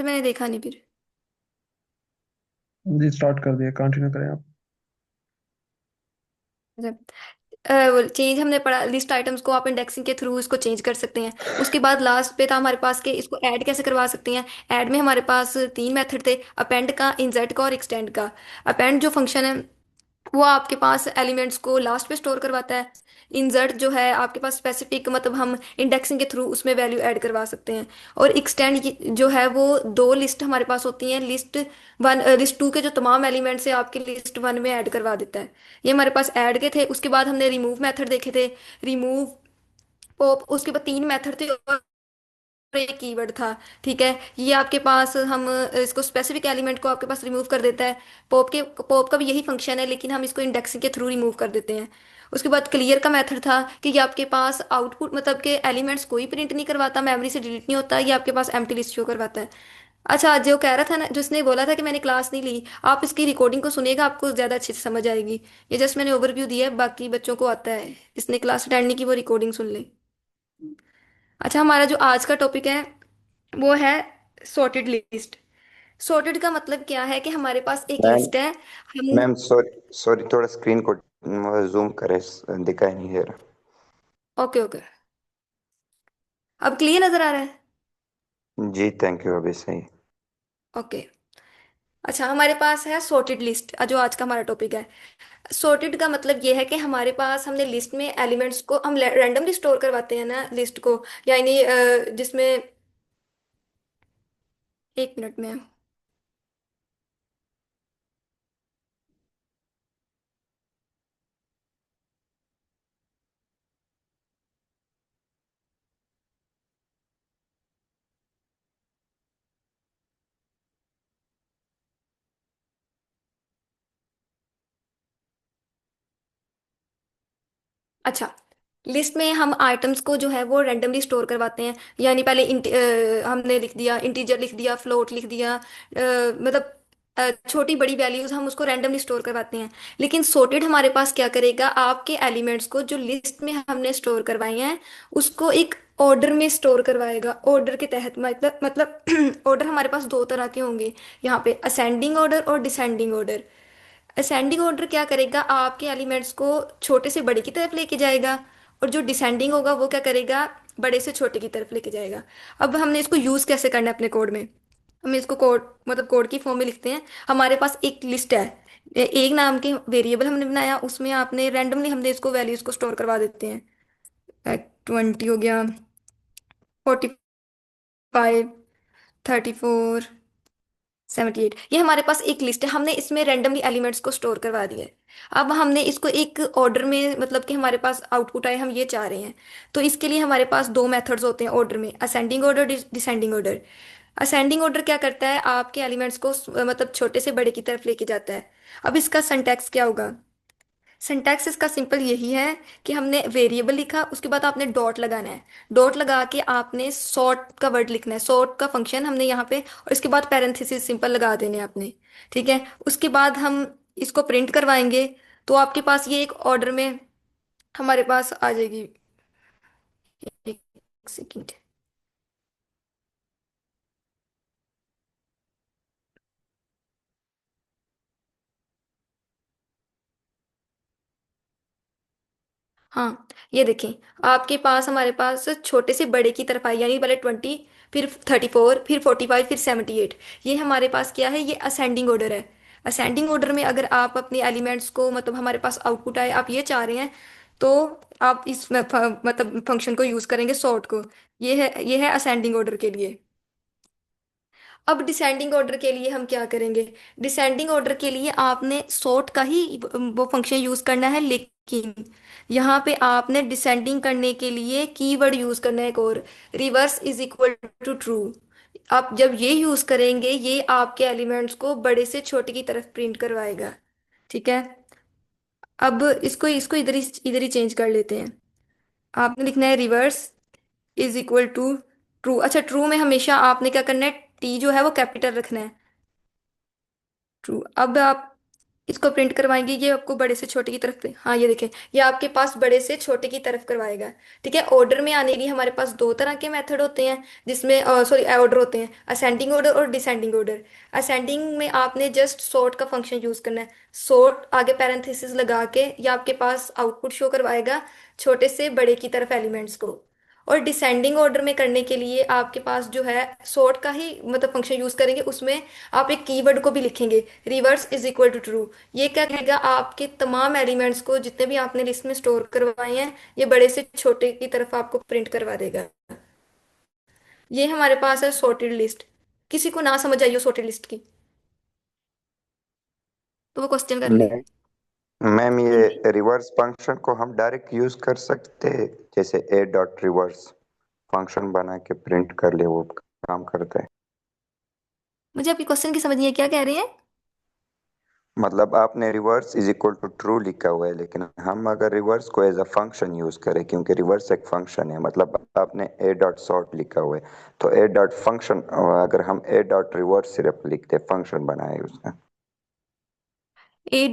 अच्छा, मैंने देखा नहीं फिर। जी स्टार्ट कर दिया, कंटिन्यू करें आप। वो चेंज हमने पढ़ा, लिस्ट आइटम्स को आप इंडेक्सिंग के थ्रू इसको चेंज कर सकते हैं। उसके बाद लास्ट पे था हमारे पास के इसको ऐड कैसे करवा सकते हैं। ऐड में हमारे पास तीन मेथड थे, अपेंड का, इंसर्ट का और एक्सटेंड का। अपेंड जो फंक्शन है वो आपके पास एलिमेंट्स को लास्ट पे स्टोर करवाता है। इंसर्ट जो है आपके पास स्पेसिफिक, मतलब हम इंडेक्सिंग के थ्रू उसमें वैल्यू ऐड करवा सकते हैं। और एक्सटेंड जो है वो दो लिस्ट हमारे पास होती हैं। लिस्ट वन, लिस्ट टू के जो तमाम एलिमेंट्स है आपके लिस्ट वन में ऐड करवा देता है। ये हमारे पास ऐड के थे। उसके बाद हमने रिमूव मेथड देखे थे। रिमूव, पॉप, उसके बाद तीन मेथड थे और एक कीवर्ड था। ठीक है, ये आपके पास हम इसको स्पेसिफिक एलिमेंट को आपके पास रिमूव कर देता है। पॉप का भी यही फंक्शन है, लेकिन हम इसको इंडेक्सिंग के थ्रू रिमूव कर देते हैं। उसके बाद क्लियर का मेथड था कि ये आपके पास आउटपुट, मतलब के एलिमेंट्स कोई प्रिंट नहीं करवाता, मेमोरी से डिलीट नहीं होता, ये आपके पास एम्प्टी लिस्ट शो करवाता है। अच्छा, जो कह रहा था ना, जिसने बोला था कि मैंने क्लास नहीं ली, आप इसकी रिकॉर्डिंग को सुनिएगा, आपको ज़्यादा अच्छे से समझ आएगी। ये जस्ट मैंने ओवरव्यू दिया है, बाकी बच्चों को आता है। इसने क्लास अटेंड नहीं की, वो रिकॉर्डिंग सुन ले। अच्छा, हमारा जो आज का टॉपिक है वो है सॉर्टेड लिस्ट। सॉर्टेड का मतलब क्या है कि हमारे पास एक मैम लिस्ट है। हम, मैम सॉरी सॉरी, थोड़ा स्क्रीन को जूम करें, दिखाई नहीं दे रहा। ओके ओके, अब क्लियर नजर आ रहा है। जी थैंक यू, अभी सही। ओके। अच्छा, हमारे पास है सॉर्टेड लिस्ट, जो आज का हमारा टॉपिक है। सॉर्टेड का मतलब ये है कि हमारे पास, हमने लिस्ट में एलिमेंट्स को हम रैंडमली स्टोर करवाते हैं ना लिस्ट को, यानी जिसमें, एक मिनट में। अच्छा, लिस्ट में हम आइटम्स को जो है वो रैंडमली स्टोर करवाते हैं। यानी पहले हमने लिख दिया, इंटीजर लिख दिया, फ्लोट लिख दिया, मतलब छोटी बड़ी वैल्यूज हम उसको रैंडमली स्टोर करवाते हैं। लेकिन सॉर्टेड हमारे पास क्या करेगा, आपके एलिमेंट्स को जो लिस्ट में हमने स्टोर करवाए हैं उसको एक ऑर्डर में स्टोर करवाएगा, ऑर्डर के तहत। मतलब ऑर्डर हमारे पास दो तरह के होंगे यहाँ पे, असेंडिंग ऑर्डर और डिसेंडिंग ऑर्डर। असेंडिंग ऑर्डर क्या करेगा, आपके एलिमेंट्स को छोटे से बड़े की तरफ लेके जाएगा। और जो डिसेंडिंग होगा वो क्या करेगा, बड़े से छोटे की तरफ लेके जाएगा। अब हमने इसको यूज कैसे करना है अपने कोड में। हम इसको कोड, मतलब कोड की फॉर्म में लिखते हैं। हमारे पास एक लिस्ट है, एक नाम के वेरिएबल हमने बनाया, उसमें आपने रैंडमली हमने इसको वैल्यूज को स्टोर करवा देते हैं। 20 हो गया, 45, 34, 78, ये हमारे पास एक लिस्ट है। हमने इसमें रैंडमली एलिमेंट्स को स्टोर करवा दिया है। अब हमने इसको एक ऑर्डर में, मतलब कि हमारे पास आउटपुट आए, हम ये चाह रहे हैं। तो इसके लिए हमारे पास दो मेथड्स होते हैं ऑर्डर में, ascending order, descending order. Ascending order क्या करता है, आपके एलिमेंट्स को मतलब छोटे से बड़े की तरफ लेके जाता है। अब इसका सिंटैक्स क्या होगा। सिंटैक्स इसका सिंपल यही है कि हमने वेरिएबल लिखा, उसके बाद आपने डॉट लगाना है। डॉट लगा के आपने सॉर्ट का वर्ड लिखना है, सॉर्ट का फंक्शन हमने यहाँ पे, और इसके बाद पैरेंथेसिस सिंपल लगा देने हैं आपने। ठीक है, उसके बाद हम इसको प्रिंट करवाएंगे। तो आपके पास ये एक ऑर्डर में हमारे पास आ जाएगी। एक सेकेंड। हाँ, ये देखें, आपके पास, हमारे पास छोटे से बड़े की तरफ आई, यानी पहले 20, फिर 34, फिर 45, फिर 78। ये हमारे पास क्या है, ये असेंडिंग ऑर्डर है। असेंडिंग ऑर्डर में अगर आप अपने एलिमेंट्स को, मतलब हमारे पास आउटपुट आए, आप ये चाह रहे हैं, तो आप इस मतलब फंक्शन को यूज करेंगे, सॉर्ट को। ये है असेंडिंग ऑर्डर के लिए। अब डिसेंडिंग ऑर्डर के लिए हम क्या करेंगे। डिसेंडिंग ऑर्डर के लिए आपने सॉर्ट का ही वो फंक्शन यूज करना है, लेकिन यहाँ पे आपने डिसेंडिंग करने के लिए कीवर्ड यूज करना है एक और, reverse is equal to true. आप जब ये यूज करेंगे, ये आपके एलिमेंट्स को बड़े से छोटे की तरफ प्रिंट करवाएगा। ठीक है, अब इसको इसको इधर ही चेंज कर लेते हैं। आपने लिखना है reverse is equal to true. अच्छा, ट्रू में हमेशा आपने क्या करना है, टी जो है वो कैपिटल रखना है। ट्रू। अब आप इसको प्रिंट करवाएंगे, ये आपको बड़े से छोटे की तरफ, हाँ ये देखें, ये आपके पास बड़े से छोटे की तरफ करवाएगा। ठीक है, ऑर्डर में आने के लिए हमारे पास दो तरह के मेथड होते हैं, जिसमें सॉरी ऑर्डर होते हैं, असेंडिंग ऑर्डर और डिसेंडिंग ऑर्डर। असेंडिंग में आपने जस्ट सॉर्ट का फंक्शन यूज करना है, सॉर्ट आगे पैरेंथेसिस लगा के ये आपके पास आउटपुट शो करवाएगा छोटे से बड़े की तरफ एलिमेंट्स को। और डिसेंडिंग ऑर्डर में करने के लिए आपके पास जो है सॉर्ट का ही मतलब फंक्शन यूज करेंगे, उसमें आप एक कीवर्ड को भी लिखेंगे, reverse is equal to true. ये क्या कहेगा, आपके तमाम एलिमेंट्स को जितने भी आपने लिस्ट में स्टोर करवाए हैं, ये बड़े से छोटे की तरफ आपको प्रिंट करवा देगा। ये हमारे पास है सॉर्टेड लिस्ट। किसी को ना समझ आई हो सॉर्टेड लिस्ट की, तो वो क्वेश्चन कर ले। नहीं मैम, हिंदी। ये रिवर्स फंक्शन को हम डायरेक्ट यूज कर सकते हैं, जैसे ए डॉट रिवर्स फंक्शन बना के प्रिंट कर ले, वो काम करता है। मुझे आपकी क्वेश्चन की समझ नहीं है, क्या कह रहे हैं? मतलब आपने reverse is equal to true लिखा हुआ है, लेकिन हम अगर रिवर्स को एज अ फंक्शन यूज करें, क्योंकि रिवर्स एक फंक्शन है, मतलब आपने ए डॉट सॉर्ट लिखा हुआ है, तो ए डॉट फंक्शन, अगर हम ए डॉट रिवर्स सिर्फ लिखते फंक्शन बनाए उसका। ए,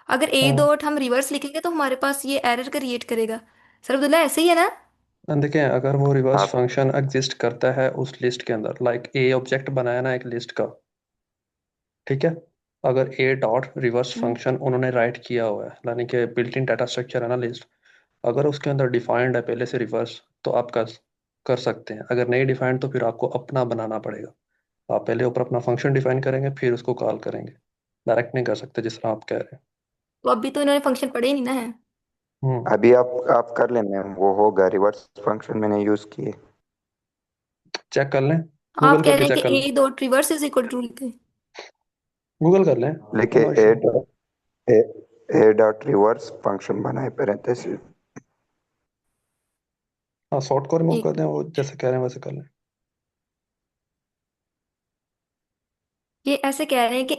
अगर ए हाँ। डॉट हम रिवर्स लिखेंगे तो हमारे पास ये एरर क्रिएट करेगा। सर अब्दुल्ला ऐसे ही है ना? देखिए, अगर वो रिवर्स आप फंक्शन एग्जिस्ट करता है उस लिस्ट के अंदर, लाइक ए ऑब्जेक्ट बनाया ना एक लिस्ट का, ठीक है, अगर ए डॉट रिवर्स हम्म। फंक्शन उन्होंने राइट किया हुआ है, यानी कि बिल्ट इन डाटा स्ट्रक्चर है ना लिस्ट, अगर उसके अंदर डिफाइंड है पहले से रिवर्स, तो आप कर सकते हैं। अगर नहीं डिफाइंड तो फिर आपको अपना बनाना पड़ेगा। आप पहले ऊपर अपना फंक्शन डिफाइन करेंगे, फिर उसको कॉल करेंगे। डायरेक्ट नहीं कर सकते जिस तरह आप कह रहे हैं। तो अभी तो इन्होंने फंक्शन पढ़े ही नहीं ना है। हम्म। अभी आप कर लें मैम, वो होगा, रिवर्स फंक्शन मैंने यूज किए। चेक कर लें, आप गूगल कह करके रहे हैं चेक कर कि लें। A dot reverse is equal to लिखे। गूगल कर लें, लिखे no a issue. Dot A, A dot reverse function बनाए पैरेंथेसिस। हाँ, शॉर्ट को रिमूव एक कर दें, मिनट, वो जैसे कह रहे हैं वैसे कर लें। ये ऐसे कह रहे हैं कि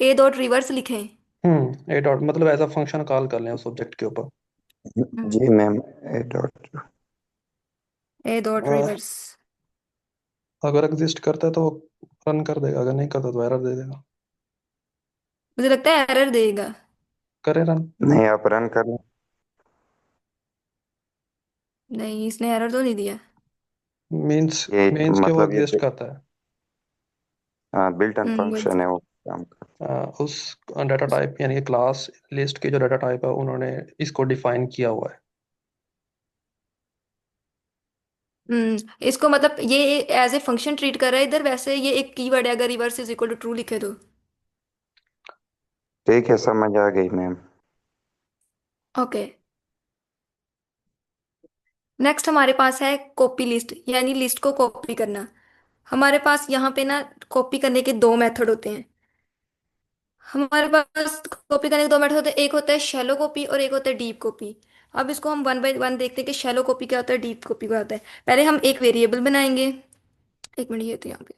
ए डॉट रिवर्स लिखें। ए डॉट मतलब एज अ फंक्शन कॉल कर लें उस ऑब्जेक्ट के ऊपर। जी ma'am, A dot. A dot और रिवर्स। अगर एग्जिस्ट करता है तो रन कर देगा, अगर नहीं करता तो एरर दे देगा। मुझे लगता है एरर देगा। करे रन। नहीं, आप रन कर लें। नहीं, इसने एरर तो नहीं दिया। मीन्स ये मीन्स के वो मतलब एग्जिस्ट ये करता है। बिल्ट इन वो फंक्शन है, वो काम उस डाटा टाइप यानी कि क्लास लिस्ट की जो डाटा टाइप है उन्होंने इसको डिफाइन किया हुआ है। इसको मतलब ये एज ए फंक्शन ट्रीट कर रहा है इधर, वैसे ये एक कीवर्ड है, अगर reverse is equal to true लिखे तो। ठीक है, समझ आ गई मैम। ओके। नेक्स्ट हमारे पास है कॉपी लिस्ट, यानी लिस्ट को कॉपी करना। हमारे पास यहाँ पे ना कॉपी करने के दो मेथड होते हैं। हमारे पास कॉपी करने के दो मेथड होते हैं, एक होता है शैलो कॉपी और एक होता है डीप कॉपी। अब इसको हम वन बाय वन देखते हैं कि शैलो कॉपी क्या होता है, डीप कॉपी क्या होता है। पहले हम एक वेरिएबल बनाएंगे। एक मिनट, ये तो यहाँ पे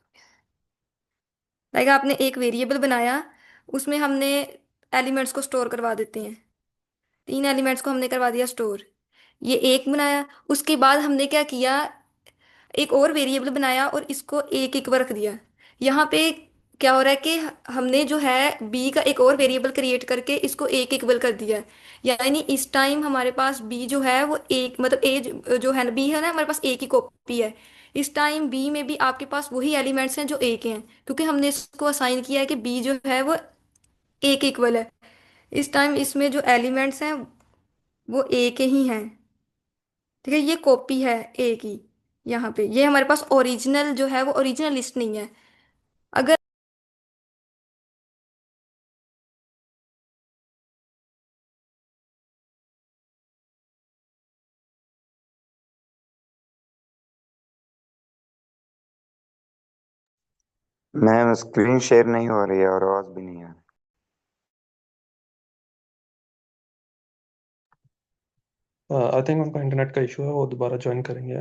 लाइक आपने एक वेरिएबल बनाया, उसमें हमने एलिमेंट्स को स्टोर करवा देते हैं। तीन एलिमेंट्स को हमने करवा दिया स्टोर, ये एक बनाया। उसके बाद हमने क्या किया, एक और वेरिएबल बनाया और इसको एक एक रख दिया। यहाँ पे क्या हो रहा है कि हमने जो है बी का एक और वेरिएबल क्रिएट करके इसको एक इक्वल कर दिया है। यानी इस टाइम हमारे पास बी जो है वो एक मतलब ए जो है ना, बी है ना हमारे पास एक ही कॉपी है। इस टाइम बी में भी आपके पास वही एलिमेंट्स हैं जो एक हैं, क्योंकि हमने इसको असाइन किया है कि बी जो है वो एक इक्वल है। इस टाइम इसमें जो एलिमेंट्स हैं वो एक ही हैं। ठीक है, ये कॉपी है एक ही। यहाँ पे ये हमारे पास ओरिजिनल जो है वो ओरिजिनल लिस्ट नहीं है। अगर मैम, स्क्रीन शेयर नहीं हो रही है और आवाज भी नहीं आ रही। आई थिंक उनका इंटरनेट का इशू है, वो दोबारा ज्वाइन करेंगे।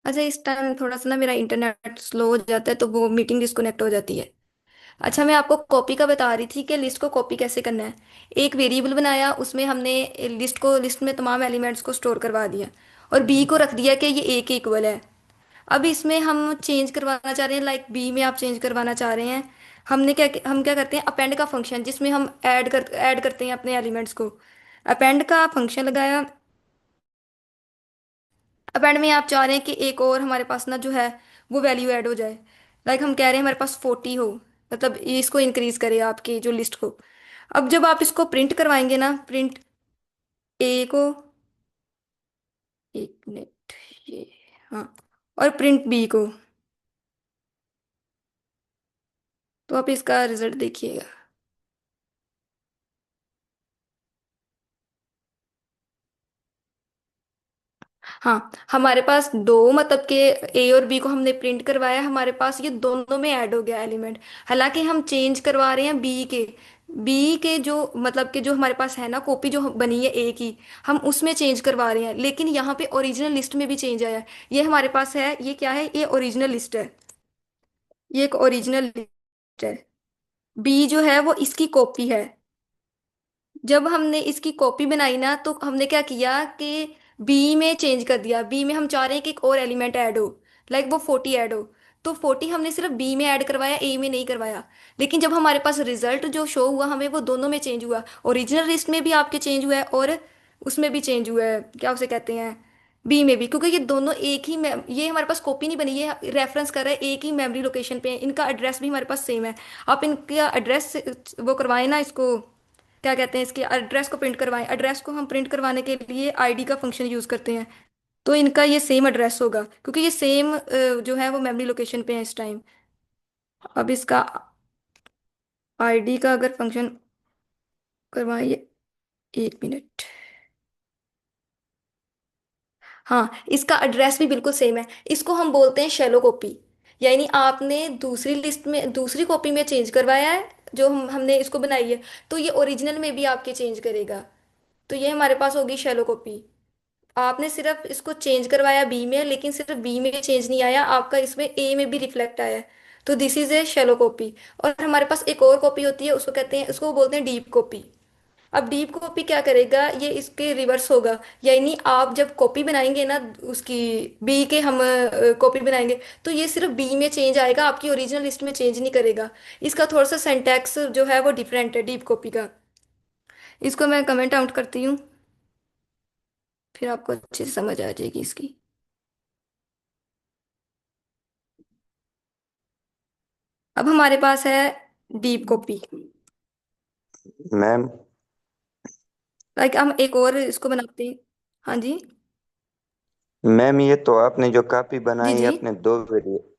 अच्छा, इस टाइम थोड़ा सा ना मेरा इंटरनेट स्लो हो जाता है तो वो मीटिंग डिस्कनेक्ट हो जाती है। अच्छा, मैं आपको कॉपी का बता रही थी कि लिस्ट को कॉपी कैसे करना है। एक वेरिएबल बनाया, उसमें हमने लिस्ट में तमाम एलिमेंट्स को स्टोर करवा दिया, और बी को रख दिया कि ये ए के इक्वल है। अब इसमें हम चेंज करवाना चाह रहे हैं, लाइक बी में आप चेंज करवाना चाह रहे हैं। हम क्या करते हैं, अपेंड का फंक्शन, जिसमें हम ऐड करते हैं अपने एलिमेंट्स को। अपेंड का फंक्शन लगाया। अपेंड में आप चाह रहे हैं कि एक और हमारे पास ना जो है वो वैल्यू ऐड हो जाए। लाइक हम कह रहे हैं हमारे पास 40 हो, मतलब ये इसको इंक्रीज करे आपकी जो लिस्ट को। अब जब आप इसको प्रिंट करवाएंगे ना, प्रिंट ए को, एक मिनट, ये, हाँ, और प्रिंट बी को, तो आप इसका रिजल्ट देखिएगा। हाँ, हमारे पास दो, मतलब कि ए और बी को हमने प्रिंट करवाया, हमारे पास ये दोनों में ऐड हो गया एलिमेंट। हालांकि हम चेंज करवा रहे हैं बी के जो, मतलब कि जो हमारे पास है ना कॉपी जो बनी है ए की, हम उसमें चेंज करवा रहे हैं, लेकिन यहाँ पे ओरिजिनल लिस्ट में भी चेंज आया है। ये हमारे पास है, ये क्या है, ये ओरिजिनल लिस्ट है। ये एक ओरिजिनल लिस्ट है। बी जो है वो इसकी कॉपी है। जब हमने इसकी कॉपी बनाई ना, तो हमने क्या किया कि बी में चेंज कर दिया। बी में हम चाह रहे हैं कि एक और एलिमेंट ऐड हो, लाइक वो 40 ऐड हो। तो 40 हमने सिर्फ बी में ऐड करवाया, ए में नहीं करवाया। लेकिन जब हमारे पास रिजल्ट जो शो हुआ हमें, वो दोनों में चेंज हुआ। ओरिजिनल लिस्ट में भी आपके चेंज हुआ है, और उसमें भी चेंज हुआ है, क्या उसे कहते हैं, बी में भी। क्योंकि ये दोनों एक ही ये हमारे पास कॉपी नहीं बनी, ये रेफरेंस कर रहा है एक ही मेमोरी लोकेशन पे है। इनका एड्रेस भी हमारे पास सेम है। आप इनका एड्रेस वो करवाएं ना, इसको क्या कहते हैं, इसके एड्रेस को प्रिंट करवाएं। एड्रेस को हम प्रिंट करवाने के लिए आईडी का फंक्शन यूज करते हैं। तो इनका ये सेम एड्रेस होगा, क्योंकि ये सेम जो है वो मेमोरी लोकेशन पे है इस टाइम। अब इसका आईडी का अगर फंक्शन करवाइए, एक मिनट, हाँ, इसका एड्रेस भी बिल्कुल सेम है। इसको हम बोलते हैं शैलो कॉपी। यानी आपने दूसरी लिस्ट में, दूसरी कॉपी में चेंज करवाया है, जो हमने इसको बनाई है, तो ये ओरिजिनल में भी आपके चेंज करेगा। तो ये हमारे पास होगी शैलो कॉपी। आपने सिर्फ इसको चेंज करवाया बी में, लेकिन सिर्फ बी में चेंज नहीं आया आपका, इसमें ए में भी रिफ्लेक्ट आया है। तो this is a shallow copy. और हमारे पास एक और कॉपी होती है, उसको कहते हैं, उसको बोलते हैं डीप कॉपी। अब डीप कॉपी क्या करेगा, ये इसके रिवर्स होगा। यानी आप जब कॉपी बनाएंगे ना उसकी, बी के हम कॉपी बनाएंगे, तो ये सिर्फ बी में चेंज आएगा, आपकी ओरिजिनल लिस्ट में चेंज नहीं करेगा। इसका थोड़ा सा सिंटैक्स जो है वो डिफरेंट है डीप कॉपी का। इसको मैं कमेंट आउट करती हूँ, फिर आपको अच्छे से समझ आ जाएगी इसकी। अब हमारे पास है डीप कॉपी। मैम, लाइक हम एक और इसको बनाते हैं। हाँ जी। मैम ये तो आपने जो कॉपी जी बनाई है जी। अपने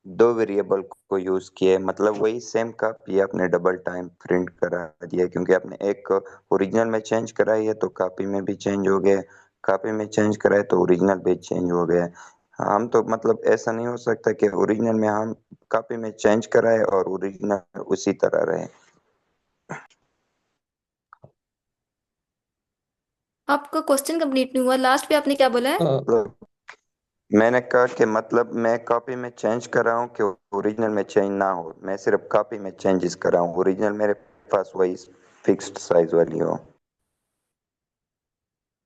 दो वेरिएबल को यूज किए, मतलब वही सेम कॉपी आपने डबल टाइम प्रिंट करा दिया, क्योंकि आपने एक ओरिजिनल में चेंज कराई है तो कॉपी में भी चेंज हो गया, कॉपी में चेंज कराए तो ओरिजिनल भी चेंज हो गया। हम तो मतलब ऐसा नहीं हो सकता कि ओरिजिनल में हम कॉपी में चेंज कराए और ओरिजिनल उसी तरह रहे। आपका क्वेश्चन कंप्लीट नहीं हुआ, लास्ट पे आपने क्या बोला है? मतलब मैंने कहा कि मतलब मैं कॉपी में चेंज कर रहा हूँ कि ओरिजिनल में चेंज ना हो, मैं सिर्फ कॉपी में चेंजेस कर रहा हूँ, ओरिजिनल मेरे पास वही फिक्स्ड साइज वाली हो।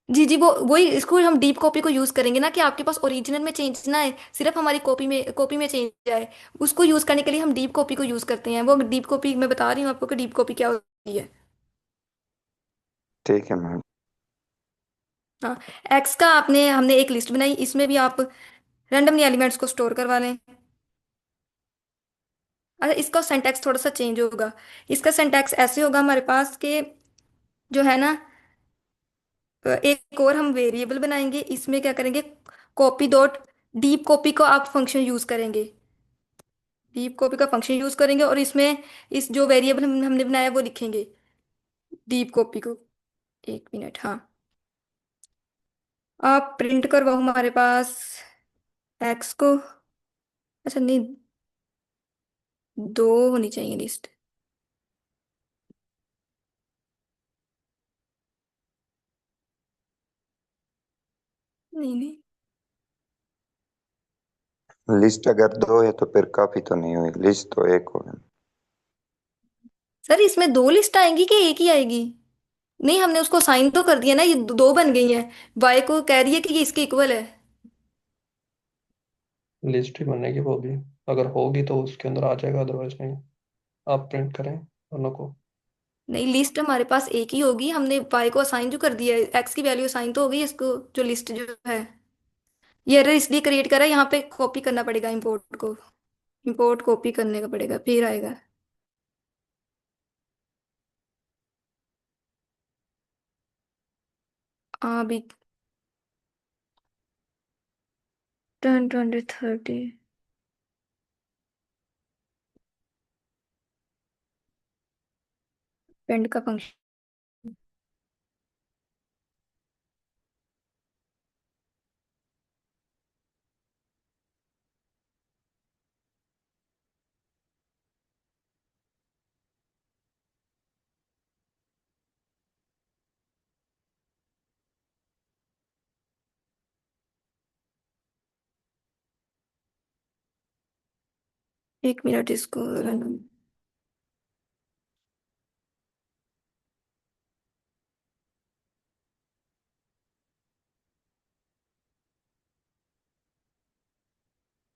जी जी, वो वही, इसको हम डीप कॉपी को यूज करेंगे ना, कि आपके पास ओरिजिनल में चेंज ना है, सिर्फ हमारी कॉपी में चेंज आए। उसको यूज करने के लिए हम डीप कॉपी को यूज करते हैं। वो डीप कॉपी मैं बता रही हूँ आपको कि डीप कॉपी क्या होती है। ठीक है मैम। हाँ, एक्स का हमने एक लिस्ट बनाई, इसमें भी आप रैंडमली एलिमेंट्स को स्टोर करवा लें। अच्छा, इसका सिंटैक्स थोड़ा सा चेंज होगा। इसका सिंटैक्स ऐसे होगा हमारे पास कि जो है ना, एक और हम वेरिएबल बनाएंगे, इसमें क्या करेंगे, कॉपी डॉट डीप कॉपी को आप फंक्शन यूज करेंगे। डीप कॉपी का फंक्शन यूज करेंगे, और इसमें इस जो वेरिएबल हमने बनाया वो लिखेंगे डीप कॉपी को। एक मिनट, हाँ, आप प्रिंट करवाओ हमारे पास एक्स को। अच्छा नहीं, दो होनी चाहिए लिस्ट। नहीं नहीं, लिस्ट अगर दो है तो फिर काफी तो नहीं हुई, लिस्ट तो एक हो। सर इसमें दो लिस्ट आएंगी कि एक ही आएगी? नहीं, हमने उसको साइन तो कर दिया ना, ये दो बन गई हैं। वाई को कह रही है कि ये इसके इक्वल है। लिस्ट ही बनेगी वो भी, अगर होगी तो उसके अंदर आ जाएगा, अदरवाइज नहीं। आप प्रिंट करें दोनों को। नहीं, लिस्ट हमारे पास एक ही होगी, हमने वाई को असाइन जो कर दिया है, एक्स की वैल्यू असाइन तो हो गई इसको, जो लिस्ट जो है। ये एरर इसलिए क्रिएट करा है, यहाँ पे कॉपी करना पड़ेगा इंपोर्ट को। इंपोर्ट कॉपी करने का पड़ेगा फिर आएगा। हाँ अभी 10 20 30 पेंड का फंक्शन। 1 मिनट इसको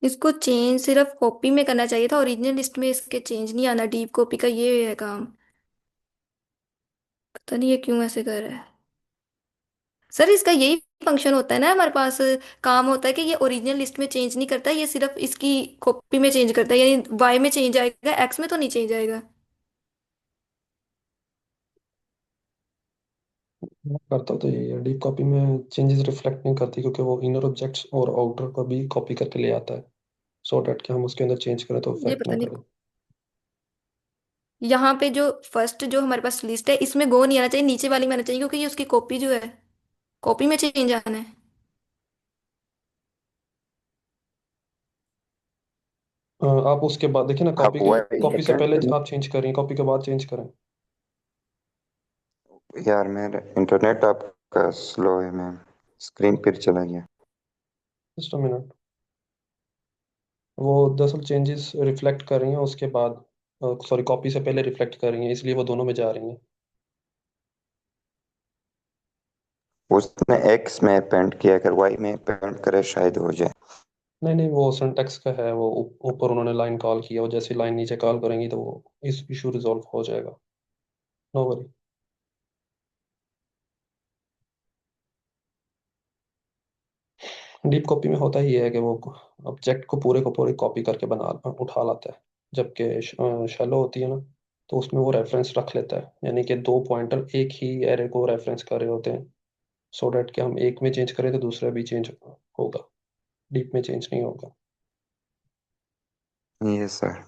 इसको चेंज सिर्फ कॉपी में करना चाहिए था, ओरिजिनल लिस्ट में इसके चेंज नहीं आना, डीप कॉपी का ये है काम। पता नहीं ये क्यों ऐसे कर रहा है। सर इसका यही फंक्शन होता है ना हमारे पास, काम होता है कि ये ओरिजिनल लिस्ट में चेंज नहीं करता, ये सिर्फ इसकी कॉपी में चेंज करता है, यानी वाई में चेंज आएगा, एक्स में तो नहीं चेंज आएगा। करता तो यही है, डीप कॉपी में चेंजेस रिफ्लेक्ट नहीं करती, क्योंकि वो इनर ऑब्जेक्ट्स और आउटर को भी कॉपी करके ले आता है, सो डैट कि हम उसके अंदर चेंज करें तो ये इफेक्ट पता ना नहीं, करे। यहाँ पे जो फर्स्ट जो हमारे पास लिस्ट है इसमें गो नहीं आना चाहिए, नीचे वाली में आना चाहिए, क्योंकि ये उसकी कॉपी जो है, कॉपी में चेंज आना है। आप उसके बाद देखिए ना, आप कॉपी की, वाई कॉपी से पहले इंटरनेट। आप चेंज करें, कॉपी के बाद चेंज करें। यार मेरा इंटरनेट आपका स्लो है, मैं स्क्रीन पर चला गया। Just a minute. वो दरअसल चेंजेस रिफ्लेक्ट कर रही हैं उसके बाद, सॉरी, कॉपी से पहले रिफ्लेक्ट कर रही हैं, इसलिए वो दोनों में जा रही हैं। उसने एक्स में पेंट किया, अगर वाई में पेंट करे शायद हो जाए। नहीं नहीं, वो सिंटैक्स का है, वो ऊपर उन्होंने लाइन कॉल किया, वो जैसी लाइन नीचे कॉल करेंगी तो वो इस इशू रिजॉल्व हो जाएगा। No worry. डीप कॉपी में होता ही है कि वो ऑब्जेक्ट को पूरे कॉपी करके बना उठा लाता है, जबकि शैलो होती है ना, तो उसमें वो रेफरेंस रख लेता है, यानी कि दो पॉइंटर एक ही एरे को रेफरेंस कर रहे होते हैं, सो डैट कि हम एक में चेंज करें तो दूसरा भी चेंज होगा, डीप में चेंज नहीं होगा। ये सर।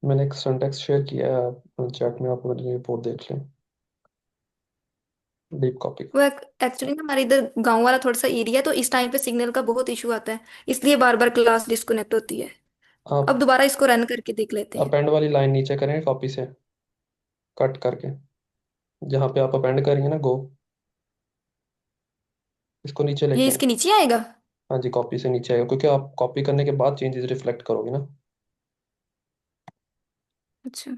मैंने एक सिंटैक्स शेयर किया है चैट में, आप अगर रिपोर्ट देख लें, डीप कॉपी का। वो एक्चुअली ना हमारे इधर गांव वाला थोड़ा सा एरिया है, तो इस टाइम पे सिग्नल का बहुत इशू आता है, इसलिए बार बार क्लास डिस्कनेक्ट होती है। अब आप दोबारा इसको रन करके देख लेते हैं। अपेंड वाली लाइन नीचे करें कॉपी से कट करके, जहाँ पे आप अपेंड करेंगे ना गो, इसको नीचे ये लेके आए। इसके नीचे आएगा? हाँ जी, कॉपी से नीचे आएगा, क्योंकि आप कॉपी करने के बाद चेंजेस रिफ्लेक्ट करोगे ना। अच्छा।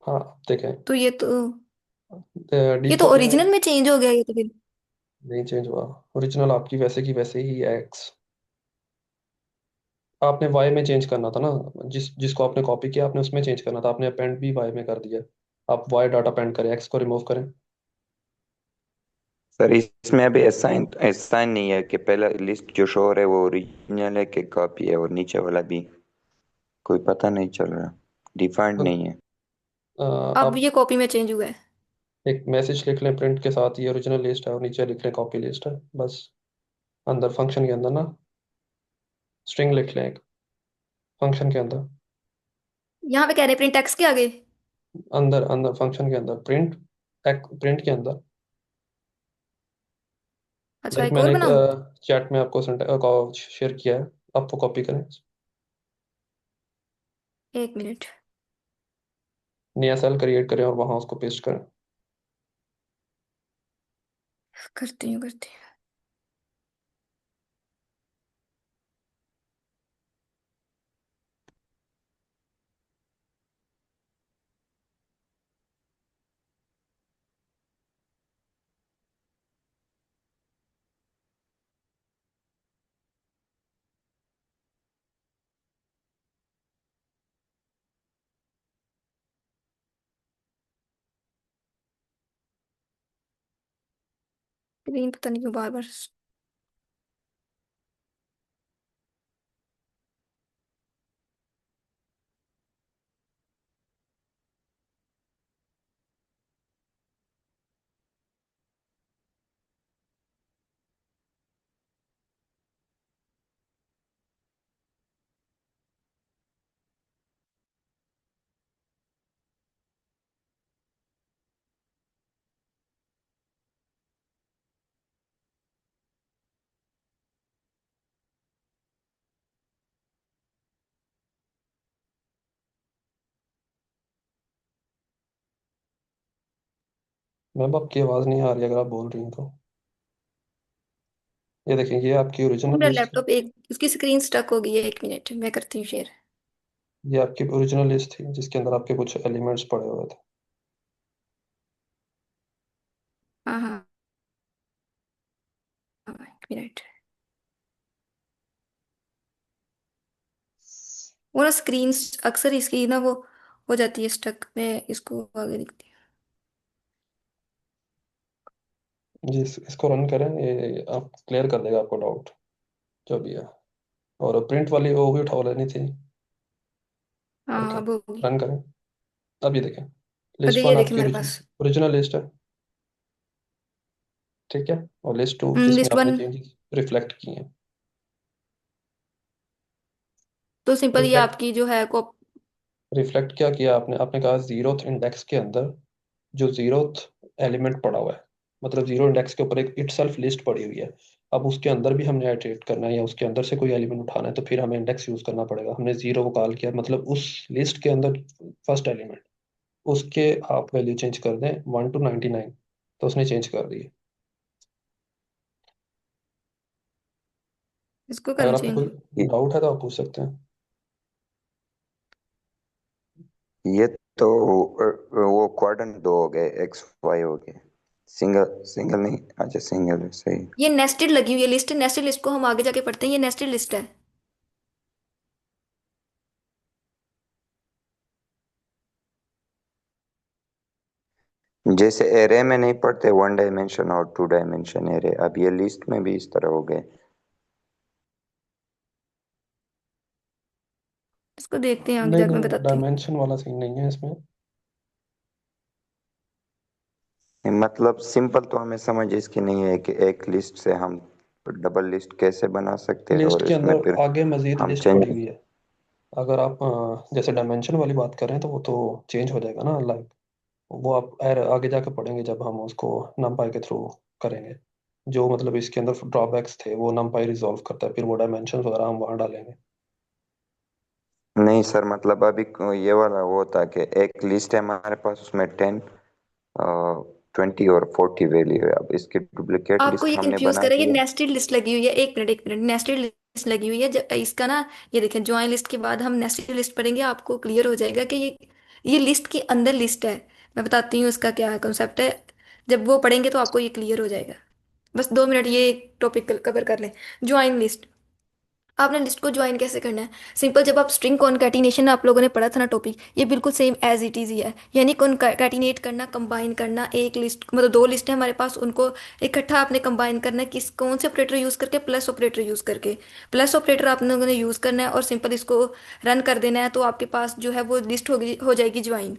हाँ, आप देखें, तो ये डीप तो कॉपी में ओरिजिनल में चेंज हो गया ये तो फिर। नहीं चेंज हुआ, ओरिजिनल आपकी वैसे की वैसे ही है एक्स। आपने वाई में चेंज करना था ना, जिसको आपने कॉपी किया आपने उसमें चेंज करना था, आपने अपेंड भी वाई में कर दिया। आप वाई डाटा अपेंड करें, एक्स को रिमूव करें। सर इसमें अभी असाइन असाइन नहीं है कि पहला लिस्ट जो शो हो रहा है वो ओरिजिनल है कि कॉपी है, और नीचे वाला भी कोई पता नहीं चल रहा, डिफाइंड नहीं है। अब आप ये कॉपी में चेंज हुआ है। एक मैसेज लिख लें प्रिंट के साथ, ये ओरिजिनल लिस्ट है, और नीचे लिख लें कॉपी लिस्ट है, बस, अंदर फंक्शन के अंदर ना। स्ट्रिंग लिख लें एक फंक्शन के अंदर। यहाँ पे कह रहे हैं प्रिंट टेक्स्ट के आगे। अंदर अंदर फंक्शन के अंदर प्रिंट, प्रिंट के अंदर। अच्छा, लाइक एक और मैंने एक बनाऊं? चैट में आपको शेयर किया है, आप वो कॉपी करें, एक मिनट। नया सेल क्रिएट करें और वहां उसको पेस्ट करें। करती हूँ करती हूँ। स्क्रीन पता नहीं क्यों बार बार। मैम आपकी आवाज़ नहीं आ रही अगर आप बोल रही हैं तो। ये देखें, ये आपकी वो ओरिजिनल मेरा लिस्ट है। लैपटॉप एक उसकी स्क्रीन स्टक हो गई है, एक मिनट मैं करती हूँ शेयर। ये आपकी ओरिजिनल लिस्ट थी जिसके अंदर आपके कुछ एलिमेंट्स पड़े हुए थे। हाँ हाँ हाँ, एक मिनट। वो ना स्क्रीन अक्सर इसकी ना वो हो जाती है स्टक। मैं इसको आगे दिखती जी इसको रन करें, ये आप क्लियर कर देगा आपको डाउट जो भी है। और प्रिंट वाली वो भी उठा लेनी थी। हूँ। हाँ, ओके, अब होगी। रन करें। अब ये देखें, अरे लिस्ट ये वन देखे आपकी मेरे ओरिजिनल पास। ओरिजिनल लिस्ट है, ठीक है। और लिस्ट टू जिसमें लिस्ट आपने वन। चेंजेस रिफ्लेक्ट किए हैं। तो सिंपल ये रिफ्लेक्ट, आपकी जो है को। रिफ्लेक्ट क्या किया आपने? आपने कहा जीरोथ इंडेक्स के अंदर जो जीरोथ एलिमेंट पड़ा हुआ है, मतलब जीरो इंडेक्स के ऊपर एक इटसेल्फ लिस्ट पड़ी हुई है। अब उसके अंदर भी हमने आइटरेट करना है या उसके अंदर से कोई एलिमेंट उठाना है तो फिर हमें इंडेक्स यूज करना पड़ेगा। हमने जीरो को कॉल किया, मतलब उस लिस्ट के अंदर फर्स्ट एलिमेंट, उसके आप वैल्यू चेंज कर दें 1 to 99, तो उसने चेंज कर दी। इसको अगर करना आपको चाहिए। कोई डाउट है तो आप पूछ सकते हैं। ये तो वो क्वाड्रेंट दो हो गए, एक्स वाई हो गए। सिंगल सिंगल नहीं, अच्छा सिंगल है सही। ये नेस्टेड लगी हुई है लिस्ट। नेस्टेड लिस्ट को हम आगे जाके पढ़ते हैं। ये नेस्टेड लिस्ट है। जैसे एरे में नहीं पढ़ते 1 डायमेंशन और 2 डायमेंशन एरे, अब ये लिस्ट में भी इस तरह हो गए। इसको देखते हैं आगे नहीं जाके, मैं नहीं, बताती हूँ। डायमेंशन वाला सीन नहीं है इसमें। मतलब सिंपल तो हमें समझ इसकी नहीं है कि एक लिस्ट से हम डबल लिस्ट कैसे बना सकते हैं और लिस्ट के इसमें अंदर फिर आगे मजीद हम लिस्ट पड़ी चेंज। हुई है। अगर आप जैसे डायमेंशन वाली बात करें तो वो तो चेंज हो जाएगा ना, लाइक वो आप आगे जाके पढ़ेंगे जब हम उसको numpy के थ्रू करेंगे। जो मतलब इसके अंदर ड्रॉबैक्स थे वो numpy रिजॉल्व करता है, फिर वो डायमेंशन वगैरह हम वहाँ डालेंगे। नहीं सर, मतलब अभी ये वाला वो था कि एक लिस्ट है हमारे पास, उसमें 10, 20 और 40 वैल्यू है। अब इसकी डुप्लीकेट आपको लिस्ट ये हमने कंफ्यूज बना करे, ये दी है। नेस्टेड लिस्ट लगी हुई है। एक मिनट एक मिनट, नेस्टेड लिस्ट लगी हुई है इसका ना। ये देखें, ज्वाइन लिस्ट के बाद हम नेस्टेड लिस्ट पढ़ेंगे, आपको क्लियर हो जाएगा कि ये लिस्ट के अंदर लिस्ट है। मैं बताती हूँ इसका क्या कंसेप्ट है। जब वो पढ़ेंगे तो आपको ये क्लियर हो जाएगा। बस 2 मिनट ये टॉपिक कवर कर लें। Join list. आपने लिस्ट को ज्वाइन कैसे करना है? सिंपल, जब आप स्ट्रिंग कॉनकैटिनेशन आप लोगों ने पढ़ा था ना टॉपिक, ये बिल्कुल सेम एज इट इज ही है। यानी कॉनकैटिनेट करना, कंबाइन करना। एक लिस्ट मतलब दो लिस्ट है हमारे पास, उनको इकट्ठा आपने कंबाइन करना है। किस कौन से ऑपरेटर यूज करके? प्लस ऑपरेटर यूज करके। प्लस ऑपरेटर आप लोगों ने यूज करना है और सिंपल इसको रन कर देना है, तो आपके पास जो है वो लिस्ट हो जाएगी ज्वाइन।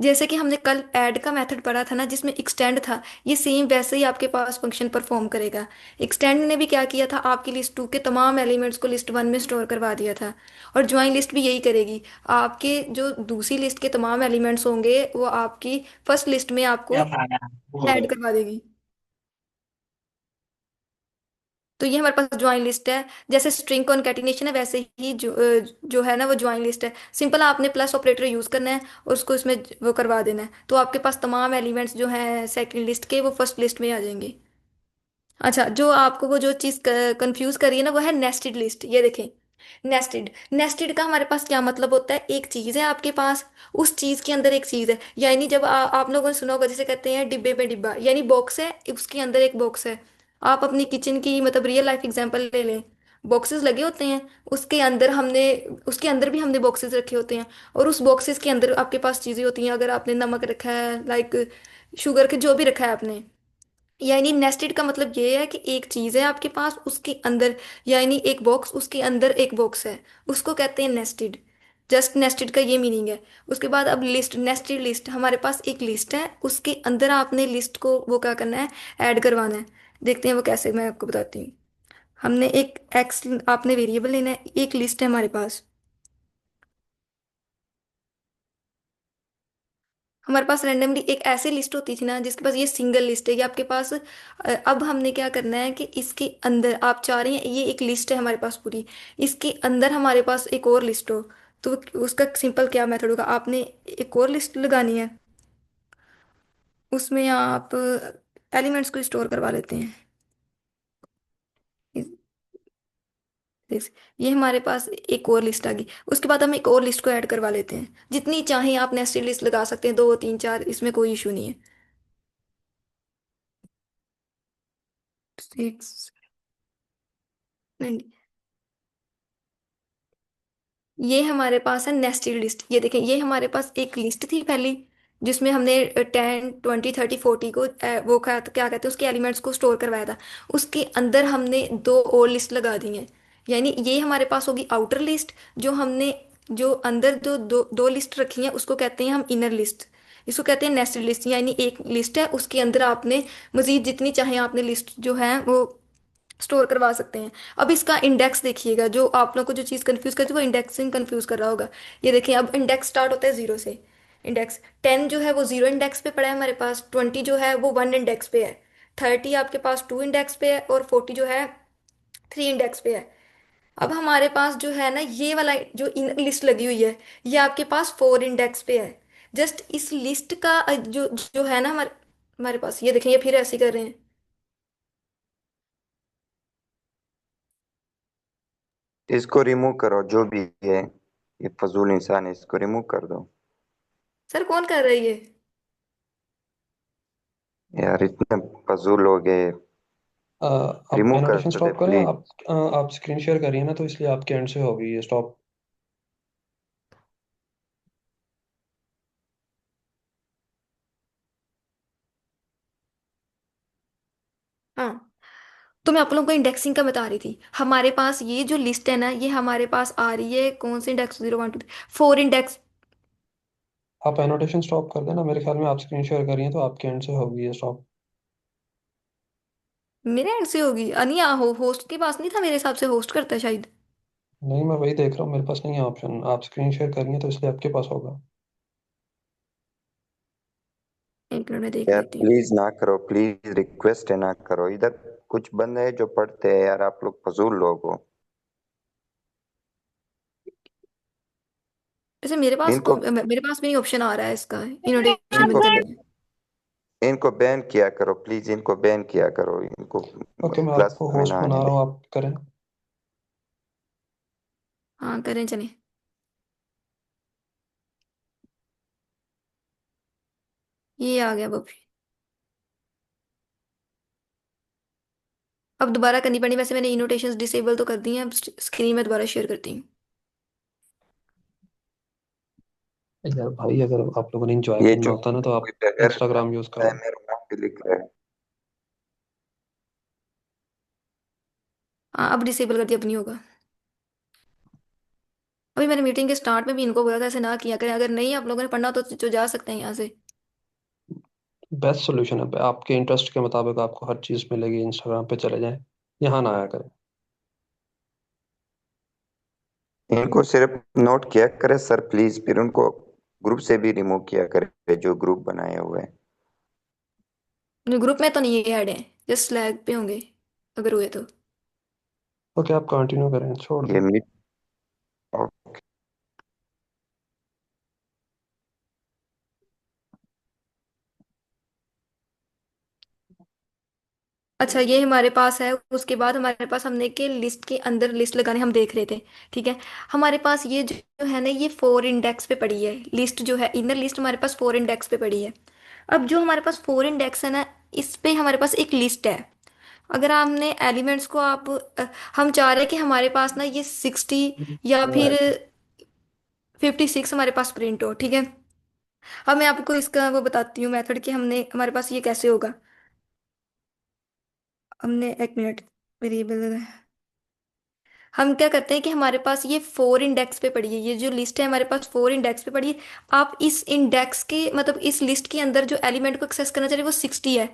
जैसे कि हमने कल ऐड का मेथड पढ़ा था ना, जिसमें एक्सटेंड था, ये सेम वैसे ही आपके पास फंक्शन परफॉर्म करेगा। एक्सटेंड ने भी क्या किया था, आपकी लिस्ट टू के तमाम एलिमेंट्स को लिस्ट वन में स्टोर करवा दिया था। और ज्वाइन लिस्ट भी यही करेगी, आपके जो दूसरी लिस्ट के तमाम एलिमेंट्स होंगे वो आपकी फर्स्ट लिस्ट में आपको ऐड करवा देगी। तो ये हमारे पास ज्वाइन लिस्ट है। जैसे स्ट्रिंग कॉन्केटिनेशन है, वैसे ही जो है ना वो ज्वाइन लिस्ट है। सिंपल आपने प्लस ऑपरेटर यूज करना है और उसको इसमें वो करवा देना है, तो आपके पास तमाम एलिमेंट्स जो हैं सेकंड लिस्ट के वो फर्स्ट लिस्ट में आ जाएंगे। अच्छा, जो आपको वो जो चीज़ कंफ्यूज करी है ना, वो है नेस्टेड लिस्ट। ये देखें, नेस्टेड नेस्टेड का हमारे पास क्या मतलब होता है, एक चीज़ है आपके पास, उस चीज़ के अंदर एक चीज़ है। यानी जब आप लोगों ने सुना होगा, जैसे कहते हैं डिब्बे पे डिब्बा, यानी बॉक्स है उसके अंदर एक बॉक्स है। आप अपनी किचन की मतलब रियल लाइफ एग्जांपल ले लें, बॉक्सेस लगे होते हैं, उसके अंदर हमने उसके अंदर भी हमने बॉक्सेस रखे होते हैं। और उस बॉक्सेस के अंदर आपके पास चीज़ें होती हैं, अगर आपने नमक रखा है, लाइक शुगर के जो भी रखा है आपने। यानी नेस्टेड का मतलब ये है कि एक चीज है आपके पास, उसके अंदर, यानी एक बॉक्स, उसके अंदर एक बॉक्स है, उसको कहते हैं नेस्टेड। जस्ट नेस्टेड का ये मीनिंग है। उसके बाद अब लिस्ट, नेस्टेड लिस्ट, हमारे पास एक लिस्ट है, उसके अंदर आपने लिस्ट को वो क्या करना है, ऐड करवाना है। देखते हैं वो कैसे, मैं आपको बताती हूँ। हमने एक एक्स, आपने वेरिएबल लेना है, एक लिस्ट है हमारे पास। हमारे पास रैंडमली एक ऐसी लिस्ट होती थी ना जिसके पास, ये सिंगल लिस्ट है ये आपके पास। अब हमने क्या करना है कि इसके अंदर आप चाह रहे हैं, ये एक लिस्ट है हमारे पास पूरी, इसके अंदर हमारे पास एक और लिस्ट हो। तो उसका सिंपल क्या मेथड होगा, आपने एक और लिस्ट लगानी है, उसमें आप एलिमेंट्स को स्टोर करवा लेते हैं। इस- ये हमारे पास एक और लिस्ट आ गई। उसके बाद हम एक और लिस्ट को ऐड करवा लेते हैं, जितनी चाहें आप नेस्टेड लिस्ट लगा सकते हैं, दो तीन चार, इसमें कोई इशू नहीं है। सिक्स, ये हमारे पास है नेस्टेड लिस्ट। ये देखें, ये हमारे पास एक लिस्ट थी पहली, जिसमें हमने 10 20 30 40 को वो क्या कहते हैं, उसके एलिमेंट्स को स्टोर करवाया था। उसके अंदर हमने दो और लिस्ट लगा दी हैं। यानी ये हमारे पास होगी आउटर लिस्ट। जो हमने जो अंदर जो दो लिस्ट रखी हैं उसको कहते हैं हम इनर लिस्ट। इसको कहते हैं नेस्टेड लिस्ट। यानी एक लिस्ट है, उसके अंदर आपने मजीद जितनी चाहे आपने लिस्ट जो है वो स्टोर करवा सकते हैं। अब इसका इंडेक्स देखिएगा, जो आप लोग को जो चीज़ कंफ्यूज करती है वो इंडेक्सिंग कंफ्यूज कर रहा होगा। ये देखिए, अब इंडेक्स स्टार्ट होता है जीरो से। इंडेक्स 10 जो है वो जीरो इंडेक्स पे पड़ा है हमारे पास, 20 जो है वो वन इंडेक्स पे है, 30 आपके पास टू इंडेक्स पे है, और 40 जो है थ्री इंडेक्स पे है। अब हमारे पास जो है ना ये वाला जो इन लिस्ट लगी हुई है, ये आपके पास फोर इंडेक्स पे है। जस्ट इस लिस्ट का जो जो है ना हमारे हमारे पास, ये देखें, ये फिर ऐसे ही कर रहे हैं। इसको रिमूव करो जो भी है, ये फजूल इंसान है, इसको रिमूव कर दो। सर कौन कर रही है? यार इतने फजूल लोग हैं। आप रिमूव कर एनोटेशन दे स्टॉप करें। प्लीज। आप स्क्रीन शेयर करिए ना, तो इसलिए आपके एंड से होगी ये स्टॉप। हाँ, तो मैं आप लोगों को इंडेक्सिंग का बता रही थी। हमारे पास ये जो लिस्ट है ना, ये हमारे पास आ रही है कौन से इंडेक्स, 0 1 2 फोर इंडेक्स। आप एनोटेशन स्टॉप कर देना, मेरे ख्याल में आप स्क्रीन शेयर करिए तो आपके एंड से होगी ये स्टॉप। मेरे एंड से होगी, अनिया हो होस्ट के पास नहीं था, मेरे हिसाब से होस्ट करता है शायद। नहीं, मैं वही देख रहा हूँ, मेरे पास नहीं है ऑप्शन। आप स्क्रीन शेयर करिए तो इसलिए आपके पास होगा। एक मिनट में देख यार लेती हूँ। प्लीज ना करो, प्लीज रिक्वेस्ट है, ना करो। इधर कुछ बंदे हैं जो पढ़ते हैं यार, आप लोग फजूल लोग हो। वैसे मेरे पास इनको मेरे पास भी नहीं ऑप्शन आ रहा है इसका इनोटेशन बंद इनको करने में। इनको बैन किया करो प्लीज, इनको बैन किया करो, इनको ओके, मैं क्लास आपको में होस्ट ना आने बना रहा दे। हूँ, आप करें। हाँ करें, चले। ये आ गया अब। अब दोबारा करनी पड़ी, वैसे मैंने इनोटेशंस डिसेबल तो कर दी हैं, अब स्क्रीन में दोबारा शेयर करती हूँ। यार भाई, अगर आप लोगों ने इंजॉय ये करना जो होता ना तो आप कोई बगैर इंस्टाग्राम यूज है, करो। मेरा नाम भी लिख रहा है। हाँ अब डिसेबल कर दिया, अब नहीं होगा। अभी मैंने मीटिंग के स्टार्ट में भी इनको बोला था ऐसे ना किया करें, अगर नहीं आप लोगों ने पढ़ना तो जा सकते हैं यहाँ से। बेस्ट सोल्यूशन है, आपके इंटरेस्ट के मुताबिक आपको हर चीज़ मिलेगी, इंस्टाग्राम पे चले जाएं, यहाँ ना आया करें। इनको सिर्फ नोट किया करे सर प्लीज, फिर उनको ग्रुप से भी रिमूव किया करे जो ग्रुप बनाए हुए हैं। ग्रुप में तो नहीं ऐड है, जस्ट स्लैग पे होंगे अगर हुए तो। ओके, आप कंटिन्यू करें, छोड़ दें। ये मीट। अच्छा ये हमारे पास है, उसके बाद हमारे पास हमने के लिस्ट के अंदर लिस्ट लगाने हम देख रहे थे। ठीक है, हमारे पास ये जो है ना ये 4 इंडेक्स पे पड़ी है लिस्ट, जो है इनर लिस्ट हमारे पास 4 इंडेक्स पे पड़ी है। अब जो हमारे पास 4 इंडेक्स है ना, इस पे हमारे पास एक लिस्ट है। अगर हमने एलिमेंट्स को आप हम चाह रहे हैं कि हमारे पास ना ये 60 या फिर 56 हमारे पास प्रिंट हो। ठीक है, अब मैं आपको इसका वो बताती हूँ मेथड कि हमने हमारे पास ये कैसे होगा। हमने एक मिनट, वेरिएबल हम क्या करते हैं कि हमारे पास ये 4 इंडेक्स पे पड़ी है, ये जो लिस्ट है हमारे पास 4 इंडेक्स पे पड़ी है। आप इस इंडेक्स के मतलब इस लिस्ट के अंदर जो एलिमेंट को एक्सेस करना चाह रहे हैं वो 60 है।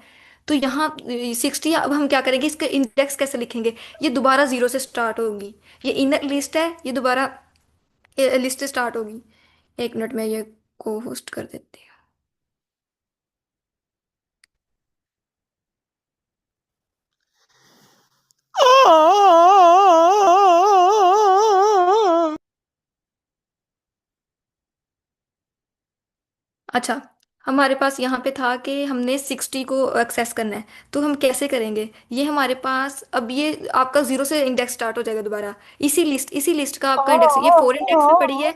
तो यहाँ 60 है, अब हम क्या करेंगे, इसका इंडेक्स कैसे लिखेंगे। ये दोबारा 0 से स्टार्ट होगी, ये इनर लिस्ट है, ये दोबारा लिस्ट से स्टार्ट होगी। एक मिनट में ये को होस्ट कर देती हूँ। अच्छा, हमारे पास यहाँ पे था कि हमने 60 को एक्सेस करना है, तो हम कैसे करेंगे। ये हमारे पास अब ये आपका 0 से इंडेक्स स्टार्ट हो जाएगा दोबारा। इसी लिस्ट का आपका इंडेक्स, ये 4 इंडेक्स पे पड़ी है।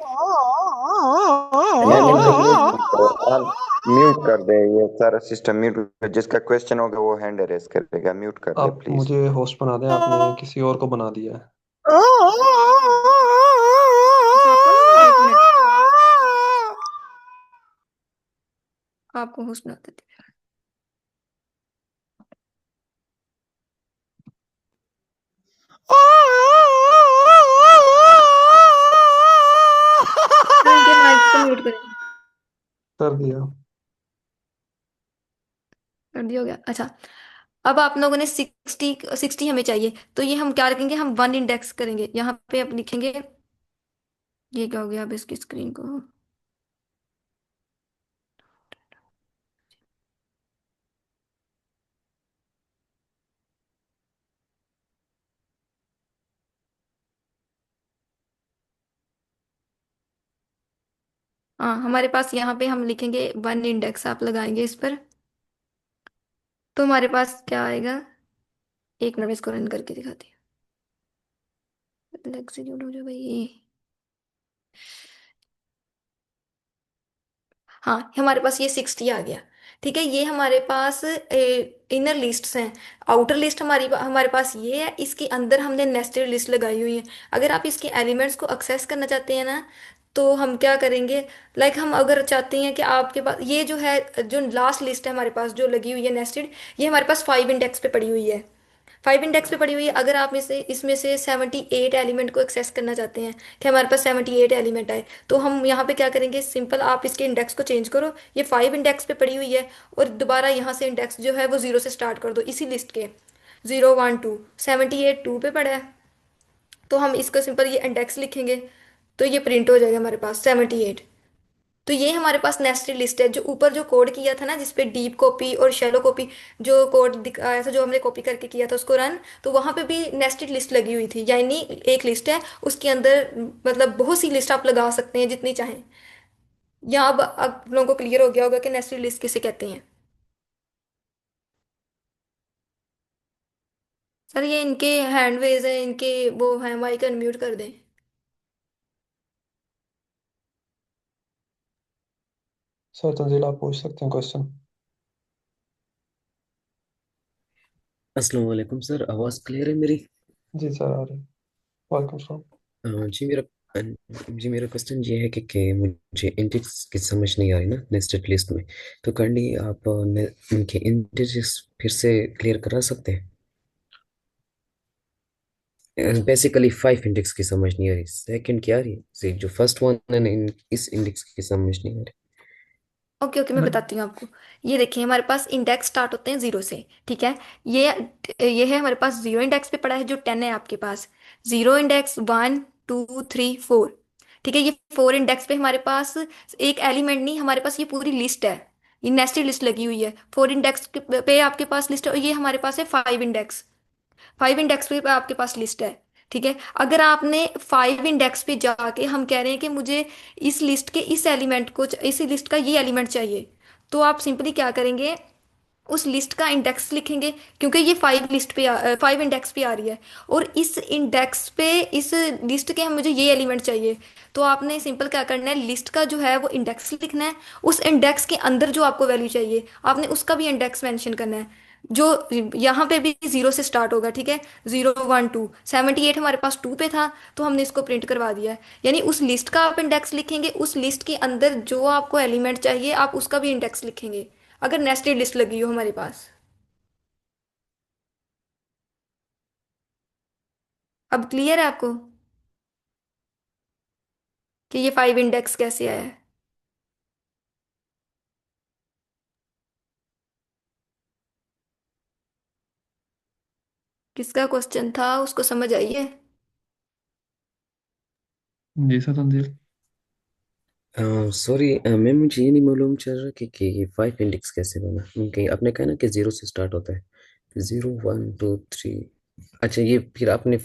मैंने भाई म्यूट कर म्यूट कर दे, ये सारा सिस्टम म्यूट। जिसका क्वेश्चन होगा वो हैंड रेस करेगा, म्यूट कर दे आप प्लीज। मुझे होस्ट बना दें, आपने किसी और को बना दिया है। आपको ना एक मिनट, आपको होस्ट बना देती हूँ। इनके माइक को म्यूट करें। कर दिया। कर दिया हो गया। अच्छा, अब आप लोगों ने 60 हमें चाहिए, तो ये हम क्या रखेंगे, हम 1 इंडेक्स करेंगे यहाँ पे, अब लिखेंगे। ये क्या हो गया, अब इसकी स्क्रीन को। हाँ, हमारे पास यहाँ पे हम लिखेंगे 1 इंडेक्स, आप लगाएंगे इस पर, तो हमारे पास क्या आएगा। एक मिनट में इसको रन करके दिखाती हूँ, एग्जीक्यूट हो जाए भाई। हाँ, हमारे पास ये 60 आ गया। ठीक है, ये हमारे पास इनर लिस्ट्स हैं। आउटर लिस्ट हमारे पास ये है, इसके अंदर हमने नेस्टेड लिस्ट लगाई हुई है। अगर आप इसके एलिमेंट्स को एक्सेस करना चाहते हैं ना, तो हम क्या करेंगे, लाइक हम अगर चाहते हैं कि आपके पास ये जो है, जो लास्ट लिस्ट है हमारे पास जो लगी हुई है नेस्टेड, ये हमारे पास 5 इंडेक्स पे पड़ी हुई है। 5 इंडेक्स पे पड़ी हुई है। अगर आप इसमें से 78 एलिमेंट को एक्सेस करना चाहते हैं कि हमारे पास 78 एलिमेंट आए, तो हम यहाँ पे क्या करेंगे, सिंपल आप इसके इंडेक्स को चेंज करो, ये 5 इंडेक्स पे पड़ी हुई है, और दोबारा यहाँ से इंडेक्स जो है वो 0 से स्टार्ट कर दो इसी लिस्ट के। 0 1 2, 78 2 पे पड़ा है, तो हम इसको सिंपल ये इंडेक्स लिखेंगे, तो ये प्रिंट हो जाएगा हमारे पास 78। तो ये हमारे पास नेस्टेड लिस्ट है। जो ऊपर जो कोड किया था ना जिसपे डीप कॉपी और शैलो कॉपी, जो कोड दिखाया था जो हमने कॉपी करके किया था उसको रन, तो वहां पे भी नेस्टेड लिस्ट लगी हुई थी, यानी एक लिस्ट है उसके अंदर मतलब बहुत सी लिस्ट आप लगा सकते हैं जितनी चाहें। यहाँ अब आप लोगों को क्लियर हो गया होगा कि नेस्टेड लिस्ट किसे कहते हैं। सर ये इनके हैंडवेज है, इनके वो है, माइक अनम्यूट कर दें। सर तंजील, आप पूछ सकते हैं क्वेश्चन। अस्सलाम वालेकुम सर, आवाज़ क्लियर है मेरी? जी सर, आ रही। वालेकुम सलाम। अ, जी मेरा अ, जी मेरा क्वेश्चन ये है कि मुझे इंडेक्स की समझ नहीं आ रही ना नेस्टेड लिस्ट में। तो काइंडली आप उनके इंडेक्स फिर से क्लियर करा सकते हैं? बेसिकली 5 इंडेक्स की समझ नहीं आ रही, सेकंड क्या आ रही है, जो फर्स्ट वन है इस इंडेक्स की समझ नहीं आ रही। ओके ओके, मैं लाइक बताती हूँ आपको। ये देखिए, हमारे पास इंडेक्स स्टार्ट होते हैं जीरो से, ठीक है। ये ये है हमारे पास, जीरो इंडेक्स पे पड़ा है जो 10 है आपके पास। जीरो इंडेक्स, 1 2 3 4, ठीक है। ये फोर इंडेक्स पे हमारे पास एक एलिमेंट नहीं, हमारे पास ये पूरी लिस्ट है। ये नेस्टेड लिस्ट लगी हुई है। फोर इंडेक्स पे आपके पास लिस्ट है, और ये हमारे पास है फाइव इंडेक्स। फाइव इंडेक्स पे आपके पास लिस्ट है, ठीक है। अगर आपने फाइव इंडेक्स पे जाके हम कह रहे हैं कि मुझे इस लिस्ट के इस एलिमेंट को, इस लिस्ट का ये एलिमेंट चाहिए, तो आप सिंपली क्या करेंगे, उस लिस्ट का इंडेक्स लिखेंगे, क्योंकि ये फाइव लिस्ट पे फाइव इंडेक्स पे आ रही है। और इस इंडेक्स पे, इस लिस्ट के हम, मुझे ये एलिमेंट चाहिए, तो आपने सिंपल क्या करना है, लिस्ट का जो है वो इंडेक्स लिखना है। उस इंडेक्स के अंदर जो आपको वैल्यू चाहिए, आपने उसका भी इंडेक्स मेंशन करना है, जो यहाँ पे भी जीरो से स्टार्ट होगा, ठीक है। 0 1 2 78 हमारे पास टू पे था, तो हमने इसको प्रिंट करवा दिया है। यानी उस लिस्ट का आप इंडेक्स लिखेंगे, उस लिस्ट के अंदर जो आपको एलिमेंट चाहिए आप उसका भी इंडेक्स लिखेंगे, अगर नेस्टेड लिस्ट लगी हो हमारे पास। अब क्लियर है आपको कि ये फाइव इंडेक्स कैसे आया है? किसका क्वेश्चन था, उसको समझ आई है? जी सर तंजील। सॉरी मैम, मुझे ये नहीं मालूम चल रहा कि ये 5 इंडेक्स कैसे बना, क्योंकि आपने कहा ना कि जीरो से स्टार्ट होता है, 0 1 2 3। अच्छा, ये फिर आपने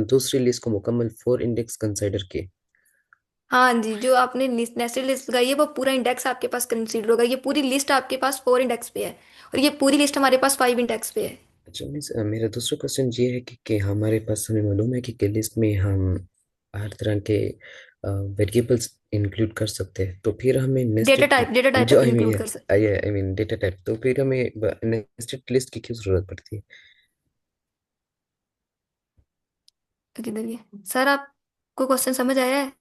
दूसरी लिस्ट को मुकम्मल 4 इंडेक्स कंसिडर किए। हाँ जी, जो आपने नेस्टेड लिस्ट लगाई है वो पूरा इंडेक्स आपके पास कंसीडर होगा। ये पूरी लिस्ट आपके पास फोर इंडेक्स पे है, और ये पूरी लिस्ट हमारे पास फाइव इंडेक्स पे है। अच्छा मीन्स मेरा दूसरा क्वेश्चन ये है कि हमारे पास, हमें मालूम है कि लिस्ट में हम हर तरह के वेरिएबल्स इंक्लूड कर सकते हैं, तो फिर हमें नेस्टेड, डेटा टाइप जो अभी आई इंक्लूड मीन कर सकते आई मीन डेटा टाइप, तो फिर हमें नेस्टेड लिस्ट की क्यों जरूरत पड़ती है। हैं। किधर ये सर, आपको क्वेश्चन समझ आया है?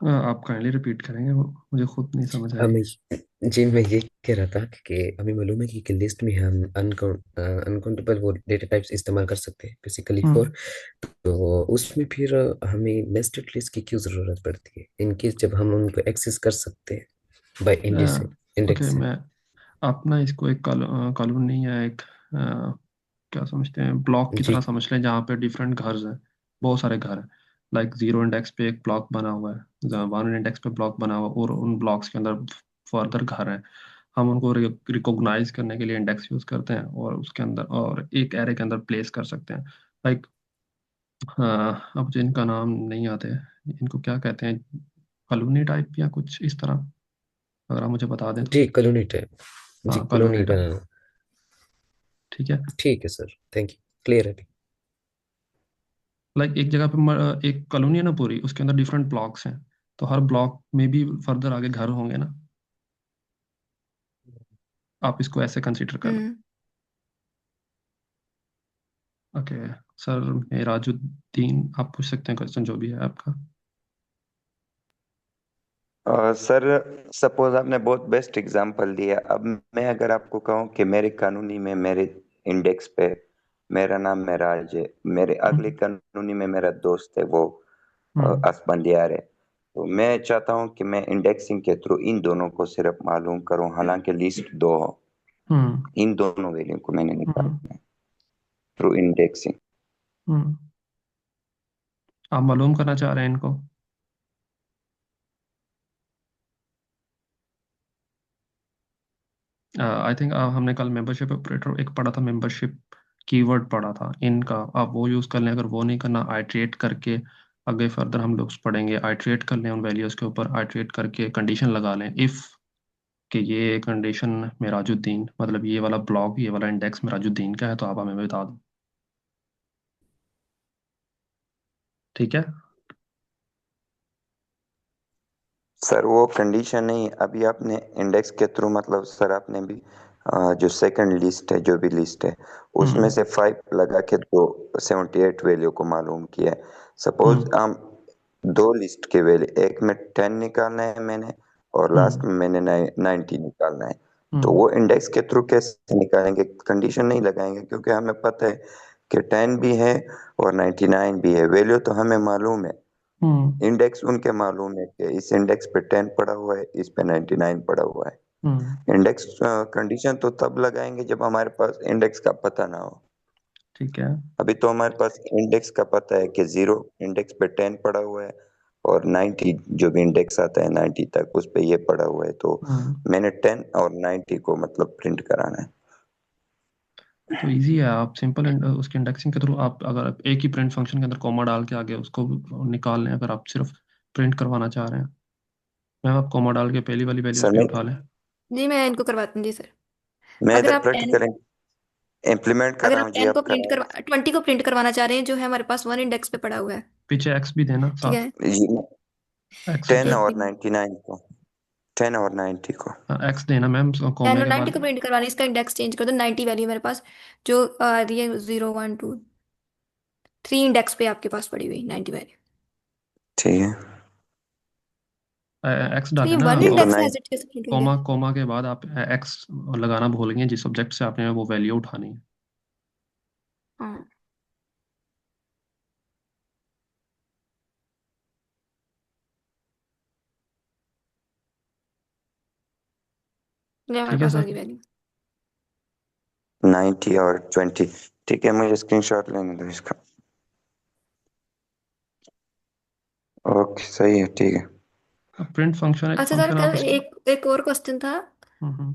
आप काइंडली रिपीट करेंगे, वो मुझे खुद नहीं समझ आई। मैं जी मैं ये कह रहा था कि हमें मालूम है कि लिस्ट में हम अनकाउंटेबल वो डेटा टाइप्स इस्तेमाल कर सकते हैं बेसिकली फॉर, हम्म। तो उसमें फिर हमें नेस्टेड लिस्ट की क्यों ज़रूरत पड़ती है, इनकेस जब हम उनको एक्सेस कर सकते हैं बाय ओके, इंडेक्स से। मैं आप ना इसको एक कॉलोनी नहीं है, एक क्या समझते हैं, ब्लॉक की तरह जी समझ लें, जहाँ पे डिफरेंट घर हैं, बहुत सारे घर हैं। लाइक जीरो इंडेक्स पे एक ब्लॉक बना हुआ है, वन इंडेक्स पे ब्लॉक बना हुआ है, और उन ब्लॉक्स के अंदर फर्दर घर हैं। हम उनको रिकॉग्नाइज करने के लिए इंडेक्स यूज करते हैं, और उसके अंदर और एक एरे के अंदर प्लेस कर सकते हैं। लाइक अब मुझे इनका नाम नहीं आते, इनको क्या कहते हैं, कॉलोनी टाइप या कुछ इस तरह, अगर आप मुझे बता दें तो। जी कॉलोनी टाइप, जी हाँ, कॉलोनी कॉलोनी टाइप। बनाना। ठीक है। ठीक है सर, थैंक यू, क्लियर है अभी। लाइक एक जगह पे एक कॉलोनी है ना पूरी, उसके अंदर डिफरेंट ब्लॉक्स हैं, तो हर ब्लॉक में भी फर्दर आगे घर होंगे ना। आप इसको ऐसे कंसीडर कर लो। हम्म। ओके सर, मेराजुद्दीन, आप पूछ सकते हैं क्वेश्चन जो भी है आपका। सर, सपोज आपने बहुत बेस्ट एग्जांपल दिया। अब मैं अगर आपको कहूँ कि मेरी कानूनी में मेरे इंडेक्स पे मेरा नाम महराज है, मेरे अगली हम्म। कानूनी में मेरा दोस्त है वो हम्म। असफंदियार है, तो मैं चाहता हूँ कि मैं इंडेक्सिंग के थ्रू इन दोनों को सिर्फ मालूम करूँ, हालांकि लिस्ट दो हो। हम्म। इन दोनों वैल्यू को मैंने हम्म। निकालना है थ्रू इंडेक्सिंग। हम्म। आप मालूम करना चाह रहे हैं इनको। आई थिंक हमने कल मेंबरशिप ऑपरेटर एक पढ़ा था, मेंबरशिप कीवर्ड पढ़ा था इनका, आप वो यूज़ कर लें। अगर वो नहीं करना, आइट्रेट करके आगे फर्दर हम लोग पढ़ेंगे, आइट्रेट कर लें उन वैल्यूज़ के ऊपर, आइट्रेट करके कंडीशन लगा लें, इफ़ कि ये कंडीशन मिराजुद्दीन, मतलब ये वाला ब्लॉक, ये वाला इंडेक्स मिराजुद्दीन का है, तो आप हमें बता दो। ठीक है। सर वो कंडीशन नहीं, अभी आपने इंडेक्स के थ्रू, मतलब सर आपने भी जो सेकंड लिस्ट है, जो भी लिस्ट है, उसमें हम्म। से 5 लगा के तो 78 वैल्यू को मालूम किया है। सपोज हम्म। हम दो लिस्ट के वैल्यू, एक में 10 निकालना है मैंने, और लास्ट हम्म। में मैंने 90 निकालना है। तो हम्म। वो इंडेक्स के थ्रू कैसे निकालेंगे, कंडीशन नहीं लगाएंगे, क्योंकि हमें पता है कि 10 भी है और 99 भी है। वैल्यू तो हमें मालूम है, इंडेक्स उनके मालूम है कि इस इंडेक्स पे 10 पड़ा हुआ है, इस पे 99 पड़ा हुआ है। इंडेक्स कंडीशन तो तब लगाएंगे जब हमारे पास इंडेक्स का पता ना हो। ठीक है। अभी तो हमारे पास इंडेक्स का पता है कि 0 इंडेक्स पे 10 पड़ा हुआ है और 90 जो भी इंडेक्स आता है 90 तक उस पे ये पड़ा हुआ है, तो मैंने 10 और 90 को मतलब प्रिंट कराना है। तो इजी है, आप सिंपल उसकी इंडेक्सिंग के थ्रू आप अगर आप एक ही प्रिंट फंक्शन के अंदर कॉमा डाल के आगे उसको निकाल लें, अगर आप सिर्फ प्रिंट करवाना चाह रहे हैं। मैम आप कॉमा डाल के पहली वाली वैल्यूज सर पे मैं उठा लें। जी मैं इनको करवाती हूँ जी सर। मैं अगर इधर आप टेन प्रैक्टिकल इम्प्लीमेंट कर अगर रहा आप हूँ जी, टेन को आप प्रिंट करवा 20 को प्रिंट करवाना चाह रहे हैं जो है हमारे पास 1 इंडेक्स पे पड़ा हुआ है। पीछे एक्स भी देना ठीक साथ, है। एक्स हो 10 जाएगा। एक और मिनट। 99 को, 10 और 90 को। एक्स देना मैम 10 कॉमे और के 90 बाद। को प्रिंट करवाना है, इसका इंडेक्स चेंज कर दो 90 वैल्यू मेरे पास जो आ रही है 0 1 2 3 इंडेक्स पे आपके पास पड़ी हुई 90 वैल्यू। ठीक है, एक्स तो डालें ये ना वन ये तो इंडेक्स 9 एज इट कैसे प्रिंट होंगे? कॉमा कॉमा के बाद आप एक्स लगाना भूल गए, जिस सब्जेक्ट से आपने वो वैल्यू उठानी है। हाँ ये हमारे ठीक है पास आ सर। गई वैल्यू। 90 और 20। ठीक है, मुझे स्क्रीनशॉट लेने दो इसका। ओके, सही है, ठीक है। अब प्रिंट फंक्शन एक अच्छा सर फंक्शन आप कल इसको। एक एक और क्वेश्चन था। हम्म।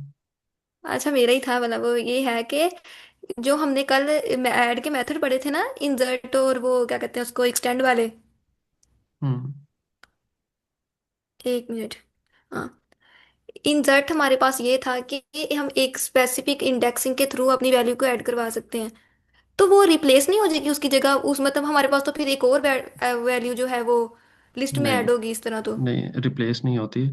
अच्छा मेरा ही था मतलब वो ये है कि जो हमने कल ऐड के मेथड पढ़े थे ना इंसर्ट और वो क्या कहते हैं उसको एक्सटेंड वाले। हम्म। एक मिनट। हाँ इंसर्ट हमारे पास ये था कि हम एक स्पेसिफिक इंडेक्सिंग के थ्रू अपनी वैल्यू को ऐड करवा सकते हैं। तो वो रिप्लेस नहीं हो जाएगी उसकी जगह उस मतलब हमारे पास तो फिर एक और वैल्यू जो है वो लिस्ट में नहीं ऐड होगी इस तरह तो। नहीं, रिप्लेस नहीं होती,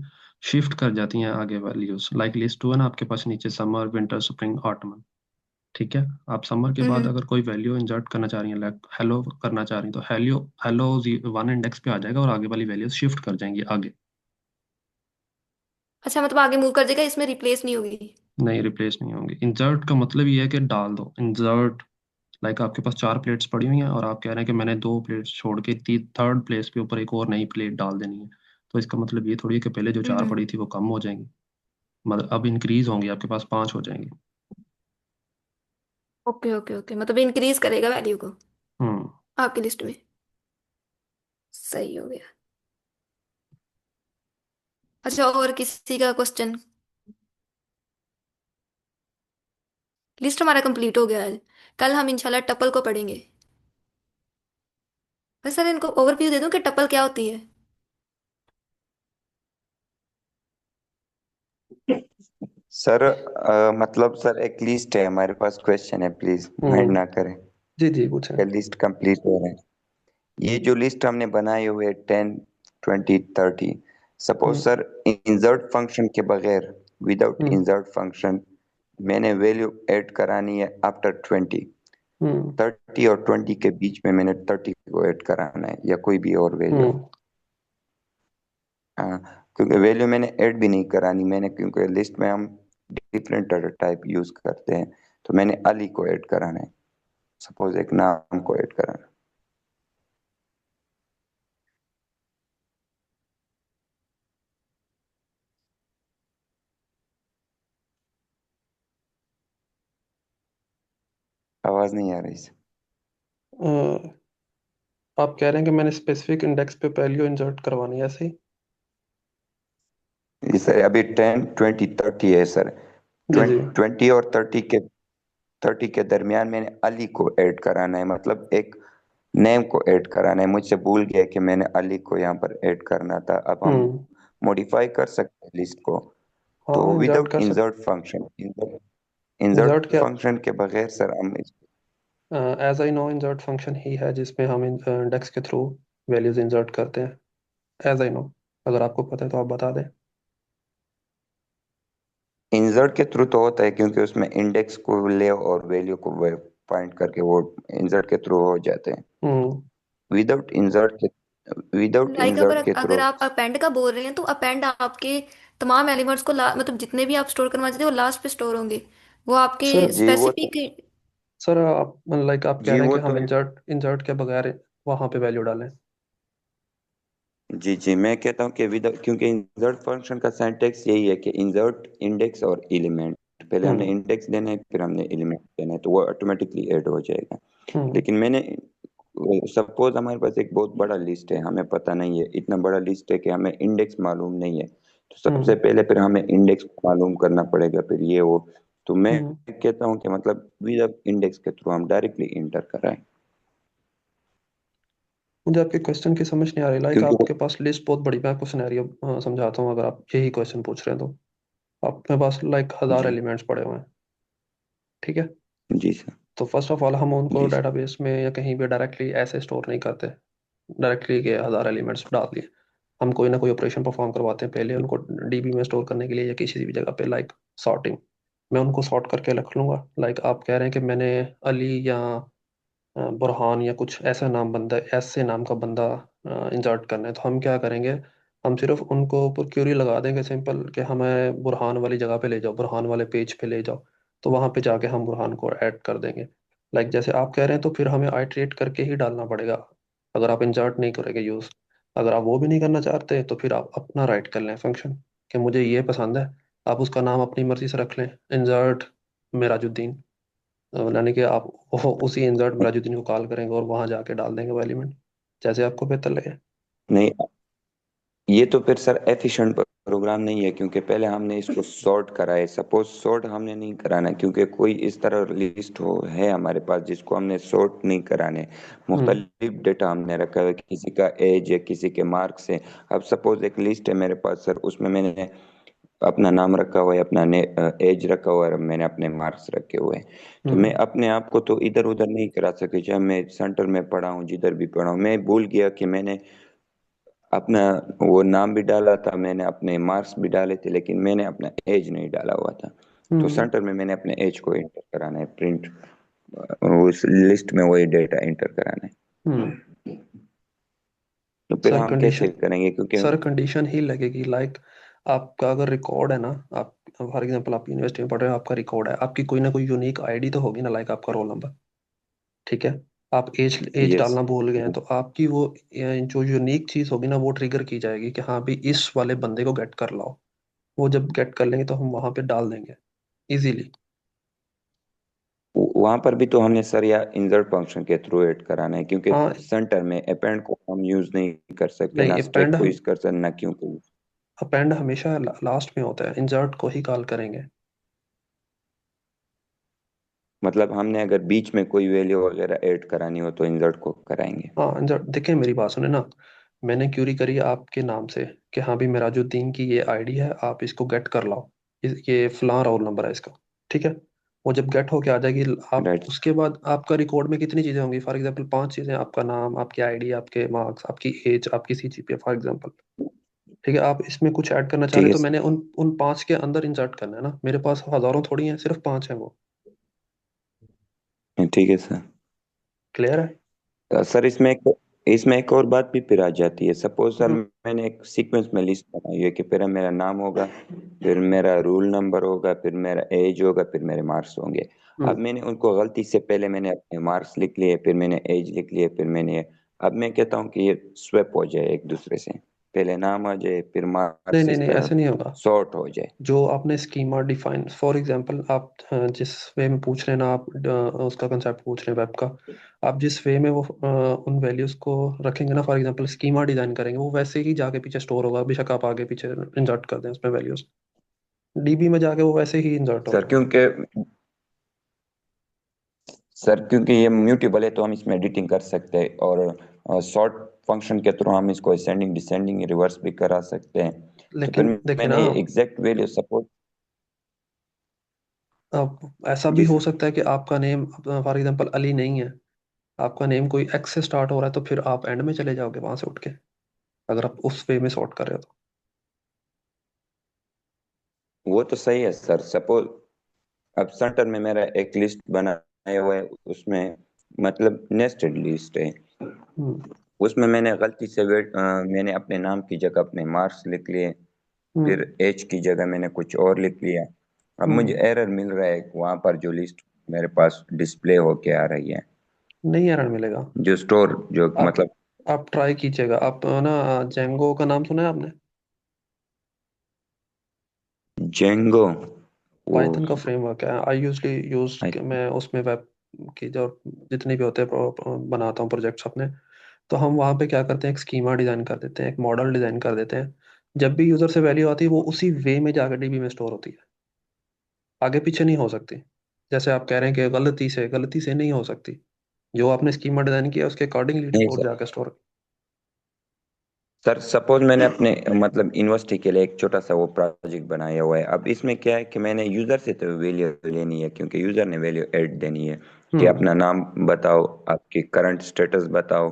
शिफ्ट कर जाती हैं आगे वैल्यूज। लाइक लिस्ट हुआ ना आपके पास नीचे, समर विंटर स्प्रिंग ऑटमन। ठीक है, आप समर के बाद हम्म। अगर कोई वैल्यू इंसर्ट करना चाह रही हैं, लाइक हेलो करना चाह रही हैं, तो हेलो हेलो 1 इंडेक्स पे आ जाएगा और आगे वाली वैल्यूज शिफ्ट कर जाएंगी आगे। अच्छा मतलब आगे मूव कर जाएगा इसमें रिप्लेस नहीं होगी। नहीं, रिप्लेस नहीं होंगी। इंसर्ट का मतलब ये है कि डाल दो इंसर्ट। लाइक आपके पास 4 प्लेट्स पड़ी हुई हैं और आप कह रहे हैं कि मैंने 2 प्लेट्स छोड़ के थर्ड प्लेस के ऊपर एक और नई प्लेट डाल देनी है। तो इसका मतलब ये थोड़ी है कि पहले जो 4 हम्म। पड़ी थी वो कम हो जाएंगी, मतलब अब इंक्रीज होंगी, आपके पास 5 हो जाएंगी। ओके ओके ओके मतलब इंक्रीज करेगा वैल्यू को हम्म। आपकी लिस्ट में। सही हो गया। अच्छा और किसी का क्वेश्चन? लिस्ट हमारा कंप्लीट हो गया है। कल हम इंशाल्लाह टपल को पढ़ेंगे। बस सर इनको ओवरव्यू दे दूं कि टपल क्या होती है? सर मतलब सर एक लिस्ट है हमारे पास, क्वेश्चन है, प्लीज माइंड हम्म। ना करें। जी जी पूछें। लिस्ट कंप्लीट हो रहा है। ये जो लिस्ट हमने बनाई हुई है 10 20 30, सपोज हम्म। सर इंसर्ट फंक्शन के बगैर, विदाउट हम्म। इंसर्ट फंक्शन मैंने वैल्यू ऐड करानी है आफ्टर 20। हम्म। 30 और 20 के बीच में मैंने 30 को ऐड कराना है या कोई भी और वैल्यू। हम्म। हाँ, क्योंकि वैल्यू मैंने ऐड भी नहीं करानी मैंने, क्योंकि लिस्ट में हम डिफरेंट डाटा टाइप यूज करते हैं। तो मैंने अली को ऐड कराना है, सपोज एक नाम को ऐड कराना है। आवाज नहीं आ रही सर। अ, आप कह रहे हैं कि मैंने स्पेसिफिक इंडेक्स पे वैल्यू इंसर्ट करवानी है, ऐसे ही? जी सर, अभी 10 20 30 है सर। जी जी। 20 और 30 के दरमियान मैंने अली को ऐड कराना है, मतलब एक नेम को ऐड कराना है। मुझसे भूल गया कि मैंने अली को यहाँ पर ऐड करना था। अब हम हम्म। मॉडिफाई कर सकते हैं लिस्ट को, तो हाँ इंसर्ट विदाउट कर सकते। इंसर्ट फंक्शन, इंसर्ट इंसर्ट क्या? फंक्शन के बगैर सर हम as I know insert function ही है जिसमें हम इंडेक्स के थ्रू वैल्यूज इंसर्ट करते हैं, एज आई नो। अगर आपको पता है तो आप बता दें। इंसर्ट के थ्रू तो होता है, क्योंकि उसमें इंडेक्स को ले और वैल्यू को पॉइंट करके वो इंसर्ट के थ्रू हो जाते हैं। हम्म। विदाउट इंसर्ट के विदाउट लाइक अगर इंसर्ट के अगर थ्रू आप अपेंड का बोल रहे हैं तो अपेंड आपके तमाम एलिमेंट्स को मतलब जितने भी आप स्टोर करना चाहते हैं वो लास्ट पे स्टोर होंगे वो आपके सर जी वो तो स्पेसिफिक। सर आप आप कह जी रहे हैं वो कि तो हम इंसर्ट इंसर्ट के बगैर वहां पे वैल्यू डालें। जी जी, मैं कहता हूँ कि विद, क्योंकि इंसर्ट फंक्शन का सिंटैक्स यही है कि इंसर्ट इंडेक्स और एलिमेंट, पहले हमने हम्म इंडेक्स देना है फिर हमने एलिमेंट देना है, तो वो ऑटोमेटिकली ऐड हो जाएगा। हम्म लेकिन मैंने, सपोज हमारे पास एक बहुत बड़ा लिस्ट है, हमें पता नहीं है, इतना बड़ा लिस्ट है कि हमें इंडेक्स मालूम नहीं है, तो सबसे हम्म पहले फिर हमें इंडेक्स मालूम करना पड़ेगा, फिर ये वो, तो मैं हम्म कहता हूँ कि मतलब विद इंडेक्स के थ्रू हम डायरेक्टली इंटर कराएं। मुझे आपके क्वेश्चन की समझ नहीं आ रही। क्योंकि आपके पास लिस्ट बहुत बड़ी, मैं आपको सिनेरियो समझाता हूँ, अगर आप यही क्वेश्चन पूछ रहे हैं तो आपके पास 1000 जी एलिमेंट्स पड़े हुए हैं। ठीक है। जी सर। तो फर्स्ट ऑफ ऑल हम उनको जी सर। डेटाबेस में या कहीं भी डायरेक्टली ऐसे स्टोर नहीं करते, डायरेक्टली के 1000 एलिमेंट्स डाल दिए। हम कोई ना कोई ऑपरेशन परफॉर्म करवाते हैं पहले उनको डीबी में स्टोर करने के लिए या किसी भी जगह पे, सॉर्टिंग। मैं उनको सॉर्ट करके रख लूंगा। आप कह रहे हैं कि मैंने अली या बुरहान या कुछ ऐसा नाम बंदा, ऐसे नाम का बंदा इंसर्ट करना है, तो हम क्या करेंगे, हम सिर्फ उनको ऊपर क्यूरी लगा देंगे सिंपल, कि हमें बुरहान वाली जगह पे ले जाओ, बुरहान वाले पेज पे ले जाओ। तो वहां पे जाके हम बुरहान को ऐड कर देंगे। जैसे आप कह रहे हैं, तो फिर हमें आइट्रेट करके ही डालना पड़ेगा अगर आप इंसर्ट नहीं करेंगे यूज। अगर आप वो भी नहीं करना चाहते तो फिर आप अपना राइट कर लें फंक्शन, कि मुझे ये पसंद है। आप उसका नाम अपनी मर्जी से रख लें, इंसर्ट मिराजुद्दीन। यानी कि आप उसी इंसर्ट मिराजुद्दीन को कॉल करेंगे और वहां जाके डाल देंगे वो एलिमेंट, जैसे आपको बेहतर लगे। नहीं, ये तो फिर सर एफिशिएंट प्रोग्राम नहीं है, क्योंकि पहले हमने इसको सॉर्ट करा है, सपोज सॉर्ट हमने नहीं कराना, क्योंकि कोई इस तरह लिस्ट हो है हमारे पास जिसको हमने सॉर्ट नहीं कराने, हम्म मुख्तलिफ डेटा हमने रखा है, किसी का एज है, किसी के मार्क्स है। अब सपोज एक लिस्ट है मेरे पास सर, उसमें मैंने अपना नाम रखा हुआ है, अपना एज रखा हुआ है, और मैंने अपने मार्क्स रखे हुए हैं, तो मैं हम्म अपने आप को तो इधर उधर नहीं करा सके, चाहे मैं सेंटर में पढ़ा हूँ, जिधर भी पढ़ा हूँ, मैं भूल गया कि मैंने अपना वो नाम भी डाला था, मैंने अपने मार्क्स भी डाले थे, लेकिन मैंने अपना एज नहीं डाला हुआ था। तो हम्म सेंटर में मैंने अपने एज को एंटर कराना है, प्रिंट उस लिस्ट में वही डेटा एंटर कराना है। हम्म तो फिर सर हम कैसे कंडीशन करेंगे, क्योंकि सर कंडीशन ही लगेगी। आपका अगर रिकॉर्ड है ना, आप फॉर एग्जांपल आप यूनिवर्सिटी में पढ़ रहे हो, आपका रिकॉर्ड है, आपकी कोई ना कोई यूनिक आईडी तो होगी ना, आपका रोल नंबर। ठीक है। आप एज एज यस। डालना भूल गए हैं, तो आपकी वो जो यूनिक चीज होगी ना, वो ट्रिगर की जाएगी कि हाँ भी इस वाले बंदे को गेट कर लाओ। वो जब गेट कर लेंगे तो हम वहां पे डाल देंगे इजीली। वहां पर भी तो हमने सर या इंसर्ट फंक्शन के थ्रू ऐड कराना है, क्योंकि हाँ। सेंटर में अपेंड को हम यूज नहीं कर सकते, नहीं, ना स्टैक अपेंड को हम यूज कर सकते, ना क्यों को। अपेंड हमेशा लास्ट में होता है, इंसर्ट को ही कॉल करेंगे। मतलब हमने अगर बीच में कोई वैल्यू वगैरह ऐड करानी हो तो इंसर्ट को कराएंगे। हाँ, इंसर्ट देखें, मेरी बात सुने ना। मैंने क्यूरी करी आपके नाम से कि हाँ भी मिराजुद्दीन की ये आईडी है, आप इसको गेट कर लाओ। ये फलां रोल नंबर है इसका। ठीक है। वो जब गेट होके आ जाएगी, आप राइट। उसके बाद आपका रिकॉर्ड में कितनी चीजें होंगी, फॉर एग्जांपल 5 चीजें, आपका नाम, आपकी आईडी, आपके मार्क्स, आपकी एज, आपकी सीजीपीए, फॉर एग्जांपल। ठीक है। आप इसमें कुछ ऐड करना चाह ठीक रहे है हैं, तो मैंने उन उन 5 के अंदर इंसर्ट करना है ना, मेरे पास हजारों थोड़ी हैं, सिर्फ 5 हैं वो। सर, ठीक है सर। क्लियर है। सर इसमें एक और बात भी फिर आ जाती है, सपोज सर हम्म मैंने एक सीक्वेंस में लिस्ट बनाई है कि पहले मेरा नाम होगा, फिर मेरा रोल नंबर होगा, फिर मेरा एज होगा, फिर मेरे मार्क्स होंगे। अब हम्म मैंने उनको गलती से पहले मैंने अपने मार्क्स लिख लिए, फिर मैंने एज लिख लिए, फिर मैंने, अब मैं कहता हूँ कि ये स्वैप हो जाए एक दूसरे से, पहले नाम आ जाए फिर नहीं मार्क्स, नहीं इस नहीं, तरह ऐसे नहीं होगा। सॉर्ट हो जाए। जो आपने स्कीमा डिफाइन, फॉर एग्जांपल आप जिस वे में पूछ रहे हैं ना, आप उसका कंसेप्ट पूछ रहे हैं वेब का। आप जिस वे में वो उन वैल्यूज को रखेंगे ना, फॉर एग्जांपल स्कीमा डिजाइन करेंगे, वो वैसे ही जाके पीछे स्टोर होगा, बेशक आप आगे पीछे इंसर्ट कर दें उसमें वैल्यूज। डीबी में जाके वो वैसे ही इंसर्ट सर होगा। क्योंकि सर क्योंकि ये म्यूटेबल है तो हम इसमें एडिटिंग कर सकते हैं, और सॉर्ट फंक्शन के थ्रू हम इसको असेंडिंग डिसेंडिंग रिवर्स भी करा सकते हैं। तो फिर लेकिन देखे ना, मैंने एग्जैक्ट वैल्यू सपोज। अब ऐसा भी जी हो सर। सकता है कि आपका नेम फॉर एग्जांपल अली नहीं है, आपका नेम कोई एक्स से स्टार्ट हो रहा है, तो फिर आप एंड में चले जाओगे वहां से उठ के, अगर आप उस वे में सॉर्ट कर रहे हो तो। वो तो सही है सर, सपोज अब सेंटर में मेरा एक लिस्ट बनाया हुआ है, उसमें मतलब नेस्टेड लिस्ट है, हम्म उसमें मैंने गलती से मैंने अपने नाम की जगह अपने मार्क्स लिख लिए, फिर हम्म एज की जगह मैंने कुछ और लिख लिया। अब मुझे हम्म एरर मिल रहा है वहां पर जो लिस्ट मेरे पास डिस्प्ले होके आ रही है, नहीं एरर मिलेगा। जो स्टोर जो आप मतलब आप ट्राई कीजिएगा। आप ना जेंगो का नाम सुना है आपने? जेंगो, वो पाइथन का फ्रेमवर्क है। आई यूजली यूज आई मैं उसमें वेब की जो जितने भी होते हैं बनाता हूँ प्रोजेक्ट्स अपने। तो हम वहाँ पे क्या करते हैं, एक स्कीमा डिजाइन कर देते हैं, एक मॉडल डिजाइन कर देते हैं। जब भी यूजर से वैल्यू आती है वो उसी वे में जाकर डीबी में स्टोर होती है, आगे पीछे नहीं हो सकती। जैसे आप कह रहे हैं कि गलती से नहीं हो सकती। जो आपने स्कीमा डिजाइन किया उसके अकॉर्डिंगली नहीं कोड सर। जाकर स्टोर। सर सपोज मैंने अपने मतलब यूनिवर्सिटी के लिए एक छोटा सा वो प्रोजेक्ट बनाया हुआ है। अब इसमें क्या है कि मैंने यूजर से तो वैल्यू लेनी है, क्योंकि यूजर ने वैल्यू ऐड देनी है कि हम्म। अपना नाम बताओ, आपकी करंट स्टेटस बताओ।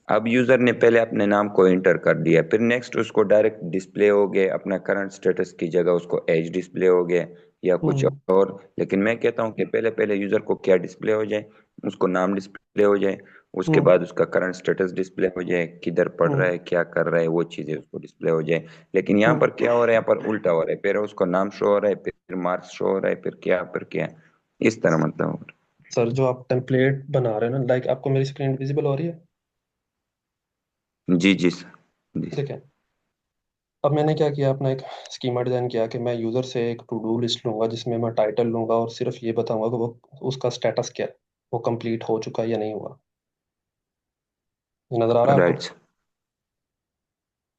अब यूजर ने पहले अपने नाम को एंटर कर दिया, फिर नेक्स्ट उसको डायरेक्ट डिस्प्ले हो गए अपना करंट स्टेटस की जगह उसको एज डिस्प्ले हो गए या कुछ हम्म। और। लेकिन मैं कहता हूँ कि पहले पहले यूजर को क्या डिस्प्ले हो जाए, उसको नाम डिस्प्ले हो जाए, उसके हम्म। बाद उसका करंट स्टेटस डिस्प्ले हो जाए, किधर पढ़ रहा हम्म। है क्या कर रहा है वो चीजें उसको डिस्प्ले हो जाए। लेकिन यहाँ हम्म। पर क्या हो रहा है, यहाँ पर उल्टा हो रहा है, पहले उसको नाम शो हो रहा है, फिर मार्क्स शो हो रहा है, फिर क्या, इस तरह मतलब। सर जो आप टेम्पलेट बना रहे हैं ना, लाइक आपको मेरी स्क्रीन विजिबल हो रही है? जी जी सर। जी सर। देखें, अब मैंने क्या किया, अपना एक स्कीमा डिजाइन किया कि मैं यूजर से एक टू डू लिस्ट लूंगा जिसमें मैं टाइटल लूंगा और सिर्फ ये बताऊंगा कि वो उसका स्टेटस क्या है, वो कंप्लीट हो चुका है या नहीं हुआ। ये नजर आ रहा है आपको? Right sir.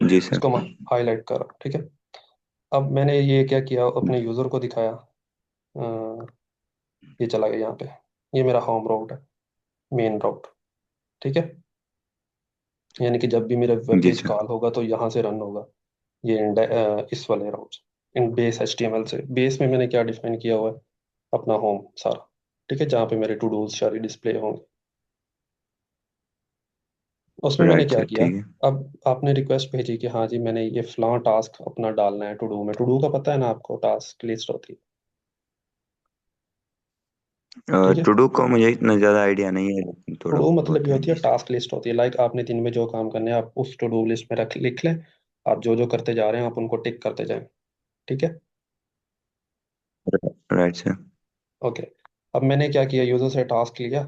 जी सर। इसको मैं हाईलाइट कर रहा हूँ, ठीक है। अब मैंने ये क्या किया, अपने यूजर को दिखाया। ये चला गया यहाँ पे। ये मेरा होम राउट है, मेन राउट, ठीक है। यानी कि जब भी मेरा वेब जी पेज सर। कॉल होगा तो यहाँ से रन होगा। ये इस वाले राउट इन बेस HTML से। बेस में मैंने क्या डिफाइन किया हुआ है, अपना होम सारा, ठीक है, जहाँ पे मेरे टू डूज सारी डिस्प्ले होंगे। उसमें मैंने राइट क्या सर किया, ठीक है। अब आपने रिक्वेस्ट भेजी कि हाँ जी मैंने ये फलां टास्क अपना डालना है टू डू में। टू डू का पता है ना आपको, टास्क लिस्ट होती है, ठीक है। टू डू को मुझे इतना ज़्यादा आइडिया नहीं है, लेकिन टू थोड़ा डू मतलब बहुत ये है। होती है, जी सर। टास्क लिस्ट होती है। लाइक आपने दिन में जो काम करने हैं आप उस टू डू लिस्ट में रख लिख लें। आप जो जो करते जा रहे हैं आप उनको टिक करते जाएं, ठीक है। Right sir. ओके। अब मैंने क्या किया, यूजर से टास्क लिया।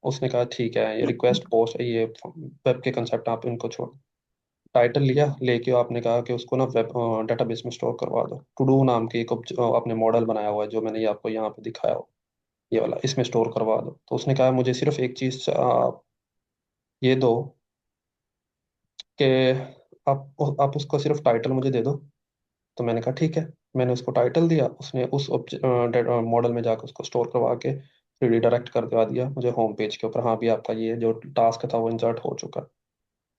उसने कहा ठीक है, ये रिक्वेस्ट पोस्ट, ये वेब के कंसेप्ट आप इनको छोड़। टाइटल लिया लेके, आपने कहा कि उसको ना वेब डेटाबेस में स्टोर करवा दो। टू डू नाम की एक आपने मॉडल बनाया हुआ है जो मैंने ये आपको यहाँ पे दिखाया हो, ये वाला, इसमें स्टोर करवा दो। तो उसने कहा मुझे सिर्फ एक चीज ये दो कि आप उसको सिर्फ टाइटल मुझे दे दो। तो मैंने कहा ठीक है। मैंने उसको टाइटल दिया, उसने उस मॉडल में जाकर उसको स्टोर करवा के फिर रिडायरेक्ट कर दवा दिया मुझे होम पेज के ऊपर। हाँ भी आपका ये जो टास्क था वो इंसर्ट हो चुका है,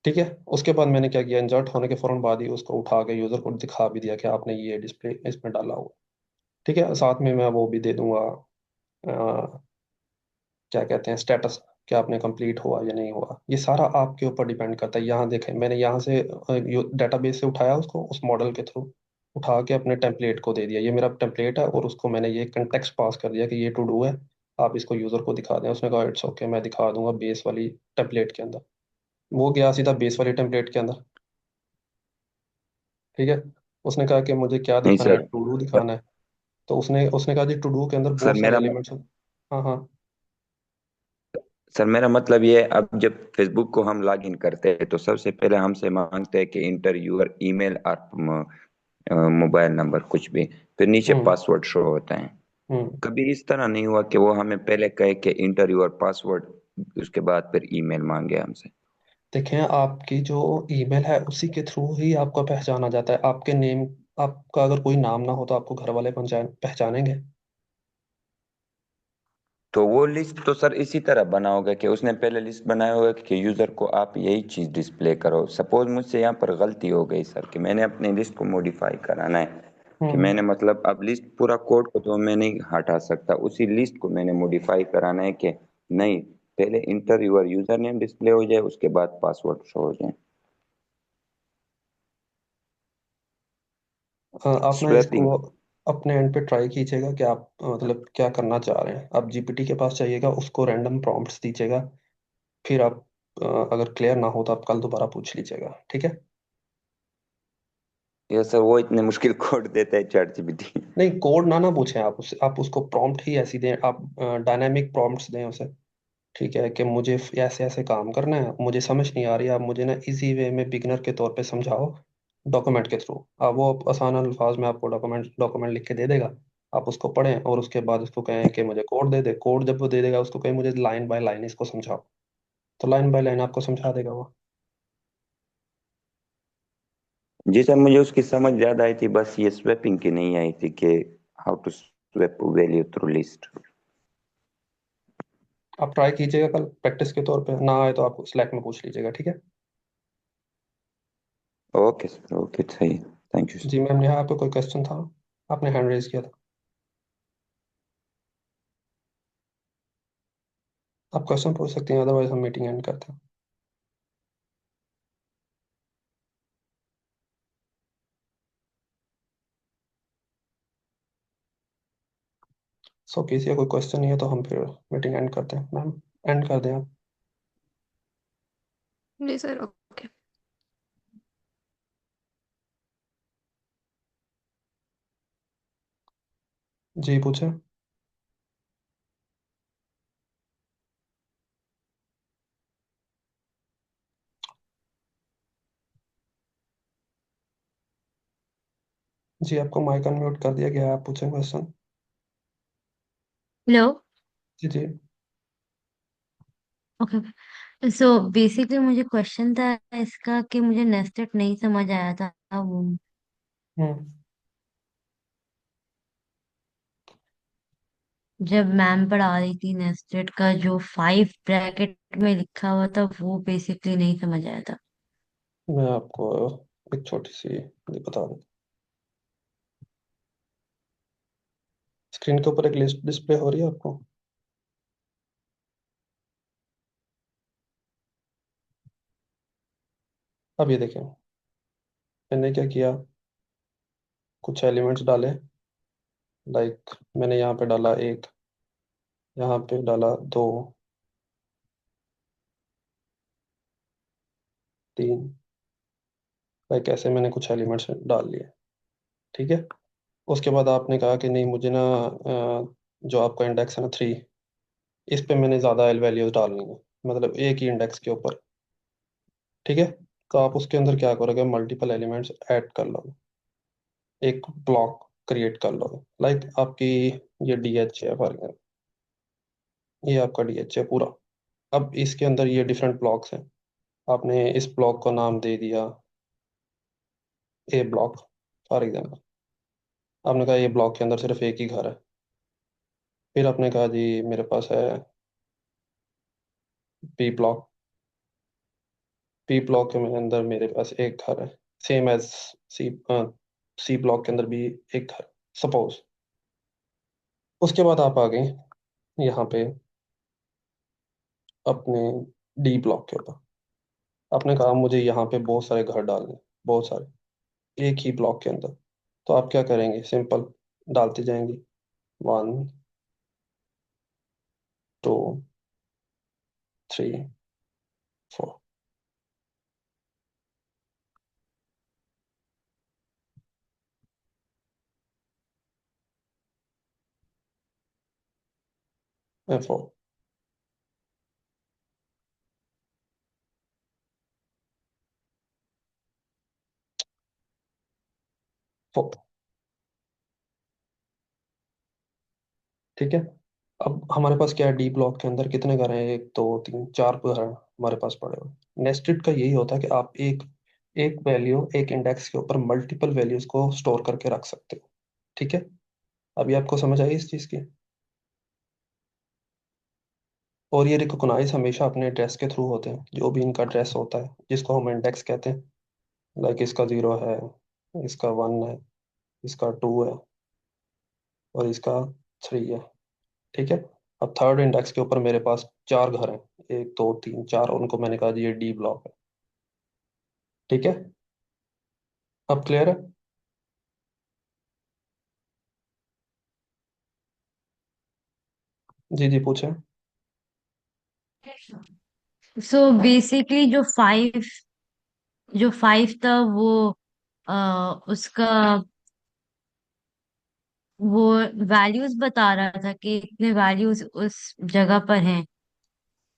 ठीक है। उसके बाद मैंने क्या किया, इंसर्ट होने के फौरन बाद ही उसको उठा के यूजर को दिखा भी दिया कि आपने ये डिस्प्ले इसमें डाला हुआ, ठीक है। साथ में मैं वो भी दे दूंगा, क्या कहते हैं, स्टेटस, कि आपने कंप्लीट हुआ या नहीं हुआ। ये सारा आपके ऊपर डिपेंड करता है। यहाँ देखें, मैंने यहाँ से डेटाबेस से उठाया उसको, उस मॉडल के थ्रू उठा के अपने टेम्पलेट को दे दिया। ये मेरा टेम्पलेट है और उसको मैंने ये कंटेक्स्ट पास कर दिया कि ये टू डू है, आप इसको यूजर को दिखा दें। उसने कहा इट्स ओके, मैं दिखा दूंगा बेस वाली टेम्पलेट के अंदर। वो गया सीधा बेस वाली टेम्पलेट के अंदर, ठीक है। उसने कहा कि मुझे क्या नहीं दिखाना है, सर। टू डू दिखाना है। तो उसने कहा जी टू डू के अंदर सर बहुत सारे मेरा एलिमेंट्स। हाँ हाँ। सर मेरा मतलब ये है, अब जब फेसबुक को हम लॉग इन करते हैं तो सबसे पहले हमसे मांगते हैं कि इंटर यूर ईमेल और मोबाइल नंबर कुछ भी, फिर नीचे हम्म। पासवर्ड शो होता है। हम्म। कभी इस तरह नहीं हुआ कि वो हमें पहले कहे कि इंटर योर पासवर्ड, उसके बाद फिर ईमेल मांगे हमसे? देखें, आपकी जो ईमेल है उसी के थ्रू ही आपको पहचाना जाता है। आपके नेम, आपका अगर कोई नाम ना हो तो आपको घर वाले पहचानेंगे। तो वो लिस्ट तो सर इसी तरह बना होगा कि उसने पहले लिस्ट बनाया होगा कि यूजर को आप यही चीज डिस्प्ले करो। सपोज मुझसे यहाँ पर गलती हो गई सर कि मैंने अपनी लिस्ट को मॉडिफाई कराना है, कि हम्म। मैंने मतलब अब लिस्ट पूरा कोड को तो मैं नहीं हटा सकता, उसी लिस्ट को मैंने मॉडिफाई कराना है कि नहीं, पहले enter your user name display हो जाए, उसके बाद पासवर्ड शो हो जाए। आप ना स्वैपिंग। इसको अपने एंड पे ट्राई कीजिएगा कि आप मतलब क्या करना चाह रहे हैं। आप जीपीटी के पास जाइएगा, उसको रैंडम प्रॉम्प्ट्स दीजिएगा। फिर आप अगर क्लियर ना हो तो आप कल दोबारा पूछ लीजिएगा, ठीक है। ये सर वो इतने मुश्किल कोड देता है चैट जीपीटी। नहीं, कोड ना ना पूछें आप उससे, आप उसको प्रॉम्प्ट ही ऐसी दें, आप डायनामिक प्रॉम्प्ट्स दें उसे। ठीक है कि मुझे ऐसे ऐसे काम करना है, मुझे समझ नहीं आ रही, आप मुझे ना इजी वे में बिगनर के तौर पे समझाओ डॉक्यूमेंट के थ्रू। आप वो आसान अल्फाज में आपको डॉक्यूमेंट डॉक्यूमेंट लिख के दे देगा। आप उसको पढ़ें और उसके बाद उसको कहें कि मुझे कोड दे दे। कोड जब वो दे देगा उसको कहें मुझे लाइन बाय लाइन इसको समझाओ, तो लाइन बाय लाइन आपको समझा देगा वो। जी सर, मुझे उसकी समझ ज्यादा आई थी, बस ये स्वैपिंग की नहीं आई थी कि how to swap value through list. आप ट्राई कीजिएगा, कल प्रैक्टिस के तौर पे ना आए तो आप स्लैक में पूछ लीजिएगा, ठीक है। ओके सर, ओके, सही, थैंक यू जी सर। मैम, नेहा आपको कोई क्वेश्चन था? आपने हैंड रेज किया था। आप क्वेश्चन पूछ सकते हैं, अदरवाइज हम मीटिंग एंड करते हैं। सो किसी का कोई क्वेश्चन नहीं है तो हम फिर मीटिंग एंड करते हैं। मैम एंड कर दें आप। जी सर, ओके। जी पूछे। जी आपको माइक अनम्यूट कर दिया गया है, आप पूछें क्वेश्चन। हेलो। जी जी। ओके। सो बेसिकली मुझे क्वेश्चन था इसका कि मुझे नेस्टेड नहीं समझ आया था वो। हम्म। जब मैम पढ़ा रही थी नेस्टेड का जो 5 ब्रैकेट में लिखा हुआ था वो बेसिकली नहीं समझ आया था। मैं आपको एक छोटी सी ये बता दूं। स्क्रीन के ऊपर एक लिस्ट डिस्प्ले हो रही है आपको। अब ये देखें, मैंने क्या किया, कुछ एलिमेंट्स डाले। लाइक मैंने यहाँ पे डाला एक, यहाँ पे डाला दो, तीन। लाइक ऐसे मैंने कुछ एलिमेंट्स डाल लिए। ठीक है। उसके बाद आपने कहा कि नहीं मुझे ना जो आपका इंडेक्स है ना 3, इस पे मैंने ज़्यादा एल वैल्यूज डालनी है, मतलब एक ही इंडेक्स के ऊपर। ठीक है। तो आप उसके अंदर क्या करोगे, मल्टीपल एलिमेंट्स ऐड कर लोगे, एक ब्लॉक क्रिएट कर लोगे। लाइक आपकी ये डी एच है फॉर एग्जाम्पल, ये आपका डी एच है पूरा। अब इसके अंदर ये डिफरेंट ब्लॉक्स हैं। आपने इस ब्लॉक को नाम दे दिया ए ब्लॉक फॉर एग्जाम्पल। आपने कहा ये ब्लॉक के अंदर सिर्फ एक ही घर है। फिर आपने कहा जी मेरे पास है बी ब्लॉक। बी ब्लॉक के अंदर मेरे पास एक घर है, सेम एज सी। सी ब्लॉक के अंदर भी एक घर, सपोज। उसके बाद आप आ गए यहाँ पे अपने डी ब्लॉक के ऊपर। आपने कहा मुझे यहाँ पे बहुत सारे घर डालने हैं, बहुत सारे, एक ही ब्लॉक के अंदर। तो आप क्या करेंगे, सिंपल डालते जाएंगे, 1 2 3 4 एंड 4 4। ठीक है। अब हमारे पास क्या है, डी ब्लॉक के अंदर कितने घर हैं, 1 2 3 4 घर हैं हमारे पास पड़े हुए। नेस्टेड का यही होता है कि आप एक एक वैल्यू एक इंडेक्स के ऊपर मल्टीपल वैल्यूज को स्टोर करके रख सकते हो। ठीक है। अभी आपको समझ आई इस चीज की। और ये रिकॉग्नाइज हमेशा अपने एड्रेस के थ्रू होते हैं, जो भी इनका एड्रेस होता है जिसको हम इंडेक्स कहते हैं। लाइक इसका 0 है, इसका 1 है, इसका 2 है, और इसका 3 है। ठीक है। अब थर्ड इंडेक्स के ऊपर मेरे पास 4 घर हैं, 1 2 3 4, उनको मैंने कहा जी ये डी ब्लॉक है। ठीक है। अब क्लियर है। जी जी पूछे। सो बेसिकली जो 5 था वो उसका वो वैल्यूज बता रहा था कि इतने वैल्यूज उस जगह पर हैं।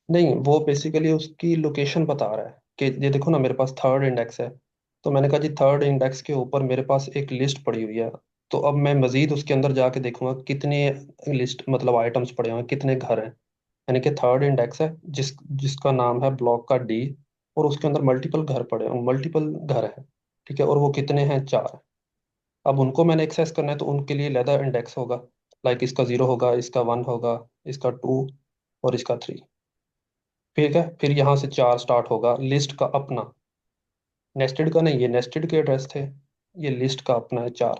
नहीं, वो बेसिकली उसकी लोकेशन बता रहा है कि ये देखो ना, मेरे पास थर्ड इंडेक्स है। तो मैंने कहा जी थर्ड इंडेक्स के ऊपर मेरे पास एक लिस्ट पड़ी हुई है। तो अब मैं मजीद उसके अंदर जाके देखूंगा कितने लिस्ट मतलब आइटम्स पड़े हुए हैं, कितने घर हैं। यानी कि थर्ड इंडेक्स है जिसका नाम है ब्लॉक का डी। और उसके अंदर मल्टीपल घर पड़े हैं, मल्टीपल घर हैं। ठीक है, और वो कितने हैं? 4। अब उनको मैंने एक्सेस करना है तो उनके लिए लेदर इंडेक्स होगा। लाइक इसका 0 होगा, इसका 1 होगा, इसका 2 और इसका 3। ठीक है, फिर यहाँ से 4 स्टार्ट होगा लिस्ट का अपना। नेस्टेड का नहीं, ये नेस्टेड के एड्रेस थे। ये लिस्ट का अपना है 4।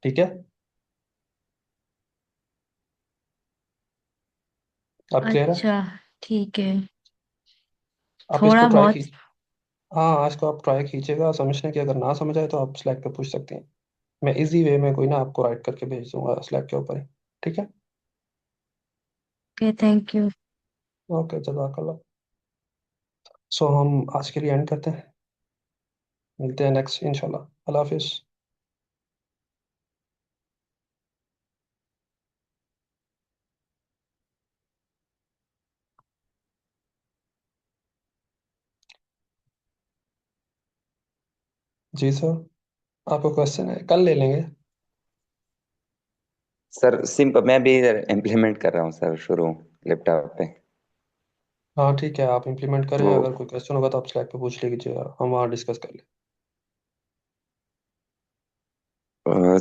ठीक है, अब क्लियर है? अच्छा, ठीक है। आप इसको थोड़ा ट्राई बहुत। की। हाँ, आज को आप ट्राई कीजिएगा समझने की। अगर ना समझ आए तो आप स्लैक पे पूछ सकते हैं। मैं इजी वे में कोई ना आपको राइट करके भेज दूंगा स्लैक के ऊपर ही। ठीक है। Okay, thank you. ओके, जज़ाकल्लाह। सो हम आज के लिए एंड करते हैं। मिलते हैं नेक्स्ट इंशाल्लाह। अल्लाह हाफिज़। जी सर, आपका क्वेश्चन है, कल ले लेंगे। सर सिंपल, मैं भी इधर इम्प्लीमेंट कर रहा हूँ सर, शुरू लैपटॉप पे। हाँ ठीक है, आप इम्प्लीमेंट करें। वो अगर कोई क्वेश्चन होगा तो आप स्लैक पे पूछ लीजिएगा, हम वहाँ डिस्कस कर लें।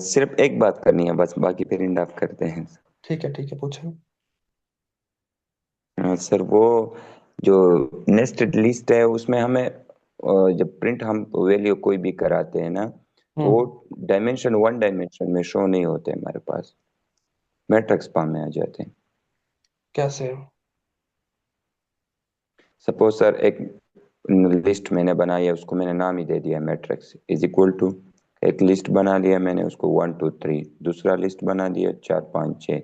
सिर्फ एक बात करनी है बस, बाकी फिर इंड ऑफ करते हैं। ठीक है, पूछें। सर वो जो नेस्टेड लिस्ट है उसमें हमें जब प्रिंट हम वैल्यू कोई भी कराते हैं ना, तो वो हम्म। डायमेंशन वन डायमेंशन में शो नहीं होते हमारे पास, मैट्रिक्स फॉर्म में आ जाते हैं। कैसे? सपोज सर एक लिस्ट मैंने बनाई है, उसको मैंने नाम ही दे दिया मैट्रिक्स इज इक्वल टू, एक लिस्ट बना लिया मैंने उसको 1 2 3, दूसरा लिस्ट बना दिया 4 5 6,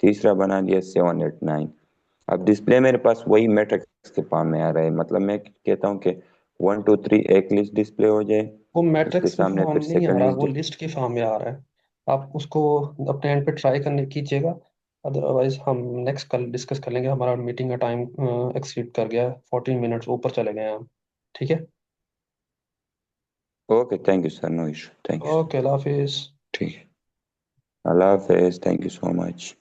तीसरा बना दिया 7 8 9। अब डिस्प्ले मेरे पास वही मैट्रिक्स के फॉर्म में आ रहा है, मतलब मैं कहता हूँ कि 1 2 3 एक लिस्ट डिस्प्ले हो जाए, वो उसके मैट्रिक्स के सामने फॉर्म फिर नहीं आ सेकंड रहा, वो लिस्ट। लिस्ट के फॉर्म में आ रहा है। आप उसको अपने एंड पे ट्राई करने कीजिएगा। अदरवाइज हम नेक्स्ट कल डिस्कस कर लेंगे। हमारा मीटिंग का टाइम एक्सीड कर गया है, 14 मिनट्स ऊपर चले गए हैं हम। ठीक है। Okay, thank you sir, no issue, thank you. Okay, अल्लाह हाफिज़। ठीक है, अल्लाह हाफिज, थैंक यू सो मच।